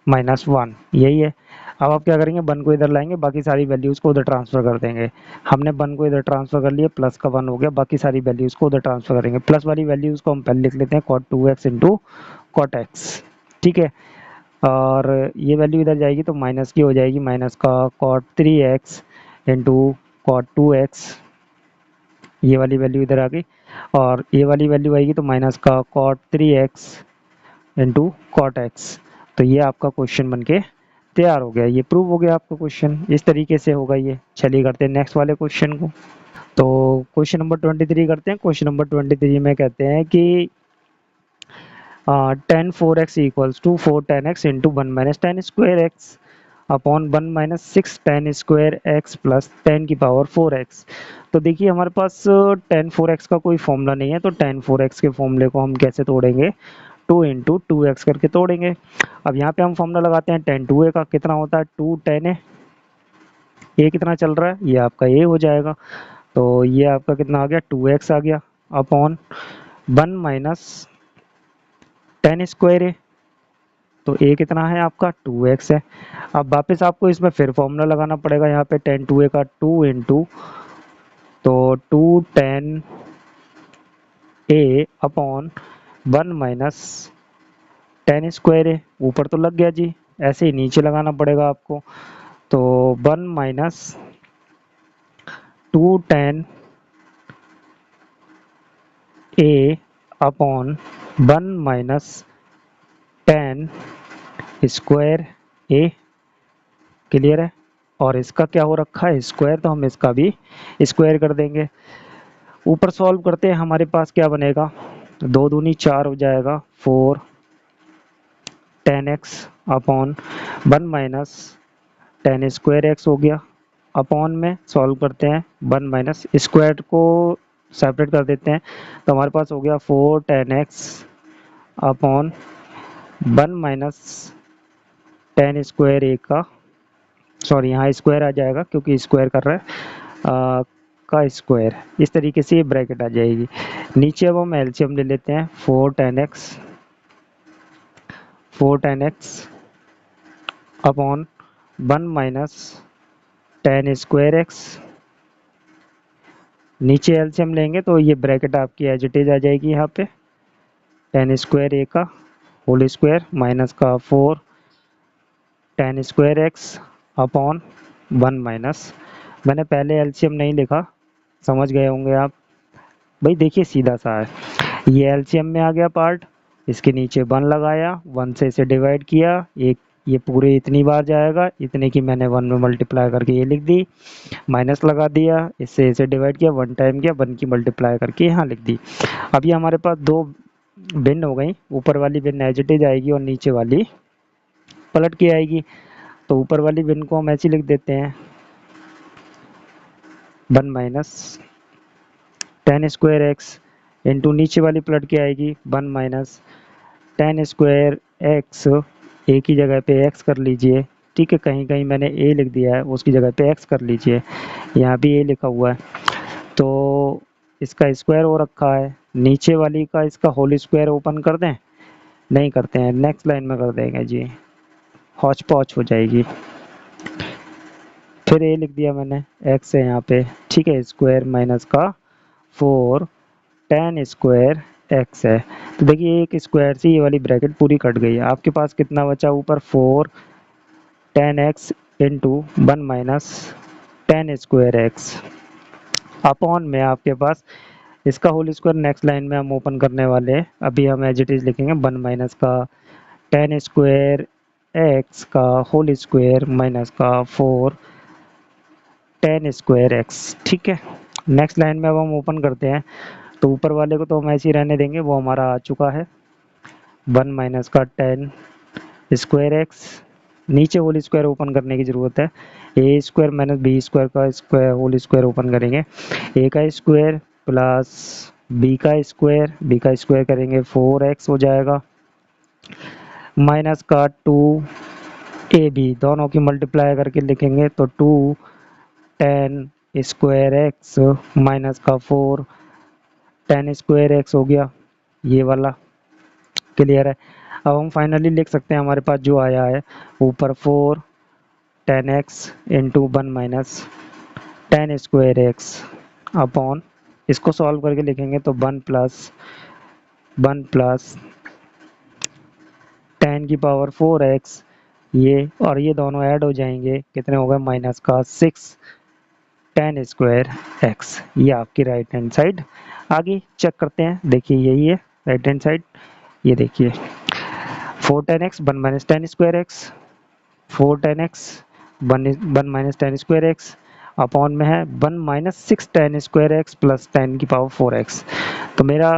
minus 1, यही है। अब आप क्या करेंगे, 1 को इधर लाएंगे, बाकी सारी वैल्यूज़ को उधर ट्रांसफर कर देंगे। हमने 1 को इधर ट्रांसफर कर लिया, प्लस का 1 हो गया, बाकी सारी वैल्यूज़ को उधर ट्रांसफर करेंगे। प्लस वाली वैल्यूज़ को हम पहले लिख लेते हैं cot 2x into cot x, ठीक है, और ये वैल्यू इधर जाएगी तो माइनस की हो जाएगी, माइनस का cot 3x into cot 2x, ये वाली वैल्यू इधर आ गई, और ये वाली वैल्यू आएगी तो माइनस का cot 3x into cot x। तो ये आपका क्वेश्चन बनके तैयार हो गया, ये प्रूव हो गया आपका क्वेश्चन, इस तरीके से होगा ये। चलिए करते हैं नेक्स्ट वाले क्वेश्चन को। तो क्वेश्चन नंबर 23 करते हैं। क्वेश्चन नंबर 23 में कहते हैं कि tan 4x equals to 4 tan x into 1 minus tan square X upon 1 minus 6 tan square X plus 10 की पावर 4x। तो देखिए हमारे पास tan 4x का कोई फॉर्मूला नहीं है, तो tan 4x के फॉर्मूले को हम कैसे तोड़ेंगे, 2 इंटू 2x करके तोड़ेंगे। अब यहाँ पे हम फॉर्मूला लगाते हैं tan 2a का, कितना होता है 2 tan a, ये कितना चल रहा है, ये आपका a हो जाएगा, तो ये आपका कितना आ गया 2x आ गया upon 1 minus tan square a, तो a कितना है आपका 2x है। अब वापस आपको इसमें फिर फॉर्मूला लगाना पड़ेगा, यहाँ पे tan 2a का 2 इंटू, तो 2 tan a upon 1 minus tan square a, ऊपर तो लग गया जी, ऐसे ही नीचे लगाना पड़ेगा आपको, तो 1 minus 2 tan a upon 1 minus tan square a, clear है। और इसका क्या हो रखा है स्क्वायर, तो हम इसका भी स्क्वायर कर देंगे। ऊपर सॉल्व करते हैं, हमारे पास क्या बनेगा, 2 दूनी 4 हो जाएगा, 4 10x upon 1 minus 10 square x हो गया। अपॉन में सॉल्व करते हैं, 1 माइनस स्क्वायर को सेपरेट कर देते हैं, तो हमारे पास हो गया 4 10x अपॉन 1 माइनस 10 स्क्वायर ए का, सॉरी यहाँ स्क्वायर आ जाएगा क्योंकि स्क्वायर कर रहा है का स्क्वायर, इस तरीके से ये ब्रैकेट आ जाएगी। नीचे अब हम एलसीएम ले लेते हैं, 4 10 x upon 1 minus 10 square x. नीचे एलसीएम लेंगे तो ये ब्रैकेट आपकी एज इट इज आ जाएगी यहाँ पे, 10 स्क्वायर ए का होल स्क्वायर माइनस का 4 10 स्क्वायर एक्स अपॉन 1 माइनस, मैंने पहले एलसीएम नहीं लिखा, समझ गए होंगे आप भाई, देखिए सीधा सा है, ये एलसीएम में आ गया पार्ट, इसके नीचे 1 लगाया, 1 से इसे डिवाइड किया, एक ये पूरे इतनी बार जाएगा, इतने की मैंने 1 में मल्टीप्लाई करके ये लिख दी, माइनस लगा दिया, इससे इसे डिवाइड किया, 1 टाइम किया, 1 की मल्टीप्लाई करके यहाँ लिख दी। अब ये हमारे पास दो भिन्न हो गई, ऊपर वाली भिन्न एज इट इज आएगी और नीचे वाली पलट के आएगी, तो ऊपर वाली भिन्न को हम ऐसे लिख देते हैं, 1 माइनस 10 स्क्वायर एक्स इंटू नीचे वाली पलट के आएगी 1 माइनस 10 स्क्वायर एक्स, ए की जगह पे एक्स कर लीजिए, ठीक है, कहीं कहीं मैंने ए लिख दिया है, उसकी जगह पे एक्स कर लीजिए, यहाँ भी ए लिखा हुआ है, तो इसका स्क्वायर हो रखा है, नीचे वाली का इसका होल स्क्वायर ओपन कर दें, नहीं करते हैं, नेक्स्ट लाइन में कर देंगे जी, हौच पौच हो जाएगी, फिर ए लिख दिया मैंने, एक्स है यहाँ पे, ठीक है, स्क्वायर माइनस का 4 10 स्क्वायर एक्स है, तो देखिए एक स्क्वायर से ये वाली ब्रैकेट पूरी कट गई है, आपके पास कितना बचा ऊपर, 4 10 x into 1 minus 10 square X upon में आपके पास इसका होल स्क्वायर, नेक्स्ट लाइन में हम ओपन करने वाले हैं, अभी हम एज इट इज लिखेंगे 1 माइनस का 10 स्क्वायर एक्स का होल स्क्वायर माइनस का 4 10 स्क्वायर एक्स, ठीक है। नेक्स्ट लाइन में अब हम ओपन करते हैं, तो ऊपर वाले को तो हम ऐसे ही रहने देंगे, वो हमारा आ चुका है, 1 माइनस का 10 स्क्वायर एक्स, नीचे होल स्क्वायर ओपन करने की ज़रूरत है, ए स्क्वायर माइनस बी स्क्वायर का स्क्वायर होल स्क्वायर ओपन करेंगे, ए का स्क्वायर प्लस बी का स्क्वायर करेंगे 4x हो जाएगा, माइनस का 2 ए बी, दोनों की मल्टीप्लाई करके लिखेंगे तो 2 10 स्क्वायर एक्स माइनस का 4 10 स्क्वायर एक्स हो गया, ये वाला क्लियर है। अब हम फाइनली लिख सकते हैं, हमारे पास जो आया है ऊपर 4 10x into 1 minus 10 square X upon, इसको सॉल्व करके लिखेंगे तो 1 प्लस 10 की पावर 4x, ये और ये दोनों ऐड हो जाएंगे, कितने हो गए, माइनस का 6 10 स्क्वायर एक्स, ये आपकी राइट हैंड साइड। आगे चेक करते हैं, देखिए यही है राइट हैंड साइड, ये देखिए 4 10x 1 minus 10 square x, 4 10x 1 minus 10 square X upon में है 1 माइनस 6 10 स्क्वायर एक्स प्लस 10 की पावर 4x, तो मेरा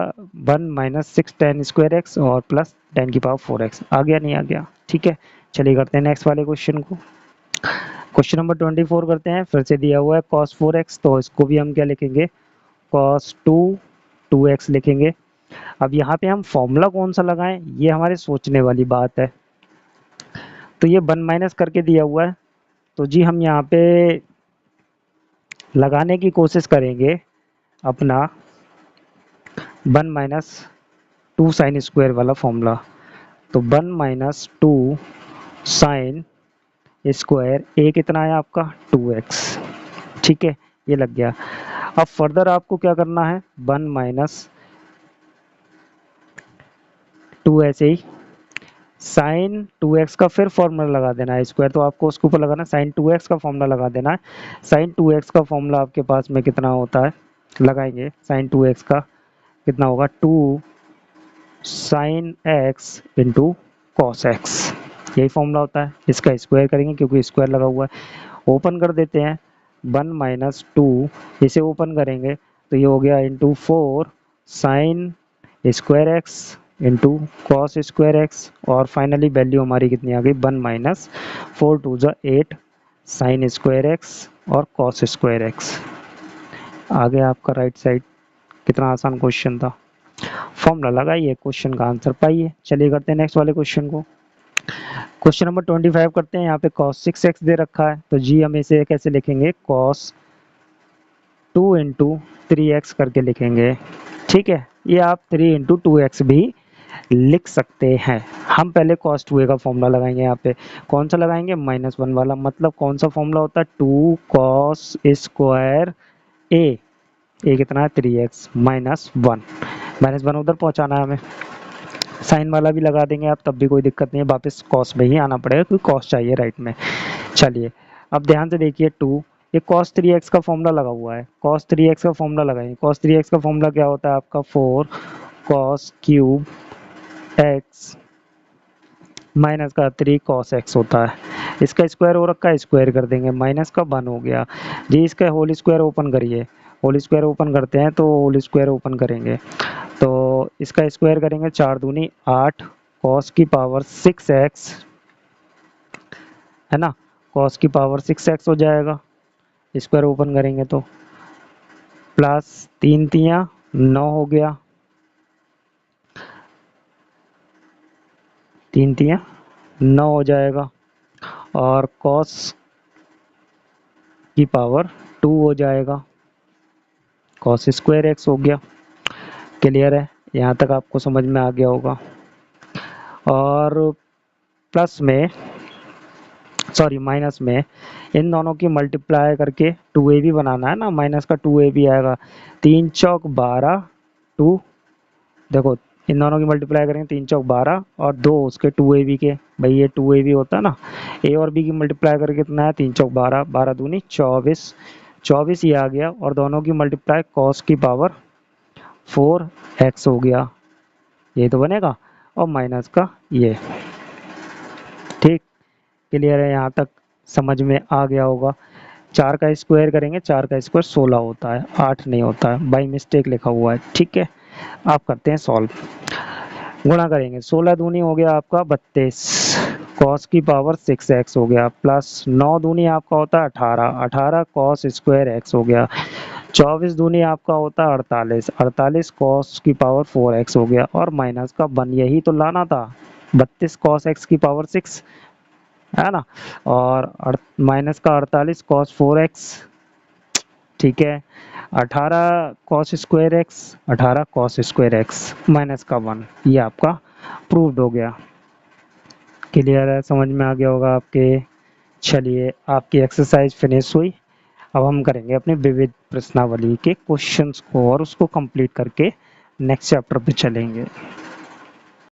1 माइनस 6 10 स्क्वायर एक्स और प्लस 10 की पावर 4x आ गया, नहीं आ गया, ठीक है। चलिए करते हैं नेक्स्ट वाले क्वेश्चन को, क्वेश्चन नंबर 24 करते हैं, फिर से दिया हुआ है cos 4x, तो इसको भी हम क्या लिखेंगे, cos 2x लिखेंगे। अब यहाँ पे हम फॉर्मूला कौन सा लगाएं, ये हमारे सोचने वाली बात है, तो ये 1 माइनस करके दिया हुआ है, तो जी हम यहाँ पे लगाने की कोशिश करेंगे अपना 1 माइनस 2 साइन स्क्वायर वाला फॉर्मूला, तो 1 माइनस 2 साइन स्क्वायर, ए कितना है आपका 2x, ठीक है, ये लग गया। अब फर्दर आपको क्या करना है, 1 माइनस 2 ऐसे ही साइन 2x का फिर फॉर्मूला लगा देना है, स्क्वायर तो आपको उसके ऊपर लगाना, साइन 2x का फॉर्मूला लगा देना है, साइन 2x का फॉर्मूला आपके पास में कितना होता है, लगाएंगे साइन 2x का कितना होगा, 2 sine x into cos X, यही फॉर्मूला होता है, इसका स्क्वायर करेंगे क्योंकि स्क्वायर लगा हुआ है, ओपन कर देते हैं 1 माइनस 2, इसे ओपन करेंगे तो ये हो गया into 4 sine square x into cos square x, और फाइनली वैल्यू हमारी कितनी आ गई 1 माइनस 4 टू ज़ा 8 साइन स्क्वायर एक्स और कॉस स्क्वायर एक्स। आ गया आपका राइट साइड। कितना आसान क्वेश्चन था। फॉर्मूला लगाइए, क्वेश्चन का आंसर पाइए। चलिए करते हैं नेक्स्ट वाले क्वेश्चन को। क्वेश्चन नंबर 25 करते हैं। यहाँ पे cos 6x दे रखा है, तो जी हम इसे कैसे लिखेंगे, cos 2 इंटू 3x करके लिखेंगे। ठीक है, ये आप 3 इंटू 2x भी लिख सकते हैं। हम पहले cos 2a का फॉर्मूला लगाएंगे। यहाँ पे कौन सा लगाएंगे, -1 वाला। मतलब कौन सा फॉर्मूला होता है, 2 cos स्क्वायर a कितना है 3x -1, -1 उधर पहुंचाना है हमें। साइन वाला भी लगा देंगे आप, तब भी कोई दिक्कत नहीं है, वापस कॉस में ही आना पड़ेगा क्योंकि कॉस चाहिए राइट में। चलिए अब ध्यान से देखिए, 2 ये cos 3x का फॉर्मूला लगा हुआ है, cos 3x का फॉर्मूला लगाएंगे। cos 3x का फॉर्मूला क्या होता है आपका, 4 cos क्यूब x माइनस का 3 cos x होता है। इसका स्क्वायर हो रखा है, स्क्वायर कर देंगे, माइनस का 1 हो गया जी। इसका होल स्क्वायर ओपन करिए, होल स्क्वायर ओपन करते हैं तो होल स्क्वायर ओपन करेंगे तो इसका स्क्वायर करेंगे, 4 दूनी 8 cos की पावर 6x है ना, cos की पावर 6x हो जाएगा। स्क्वायर ओपन करेंगे तो प्लस 3 तियां 9 हो गया, 3 तियां 9 हो जाएगा, और cos की पावर 2 हो जाएगा, cos स्क्वायर x हो गया। क्लियर है, यहाँ तक आपको समझ में आ गया होगा। और प्लस में सॉरी माइनस में इन दोनों की मल्टीप्लाई करके 2a भी बनाना है ना, माइनस का 2a भी आएगा। 3 चौक 12 2, देखो इन दोनों की मल्टीप्लाई करेंगे, 3 चौक 12 और 2 उसके 2a भी के, भाई ये 2a भी होता है ना। a और b की मल्टीप्लाई करके कितना है, 3 चौक 12 12 दूनी 24 24 ये आ गया, और दोनों की मल्टीप्लाई cos की पावर 4x हो गया, ये तो बनेगा, और माइनस का ये। ठीक, क्लियर है, यहाँ तक समझ में आ गया होगा। 4 का स्क्वायर करेंगे, 4 का स्क्वायर 16 होता है, 8 नहीं होता है, बाई मिस्टेक लिखा हुआ है। ठीक है, आप करते हैं सॉल्व। गुणा करेंगे, 16 दूनी हो गया आपका 32 cos की पावर 6x हो गया, प्लस 9 दूनी आपका होता है 18 18 cos स्क्वायर x हो गया, 24 दूनी आपका होता है 48 48 cos की पावर 4x हो गया, और माइनस का 1, यही तो लाना था, 32 cos x की पावर 6 है ना, और माइनस का 48 cos 4x। ठीक है, 18 cos square x 18 cos square x minus का 1, ये आपका प्रूव्ड हो गया। क्लियर है, समझ में आ गया होगा आपके। चलिए आपकी एक्सरसाइज फिनिश हुई। अब हम करेंगे अपने विविध प्रश्नावली के क्वेश्चंस को, और उसको कंप्लीट करके नेक्स्ट चैप्टर पे चलेंगे।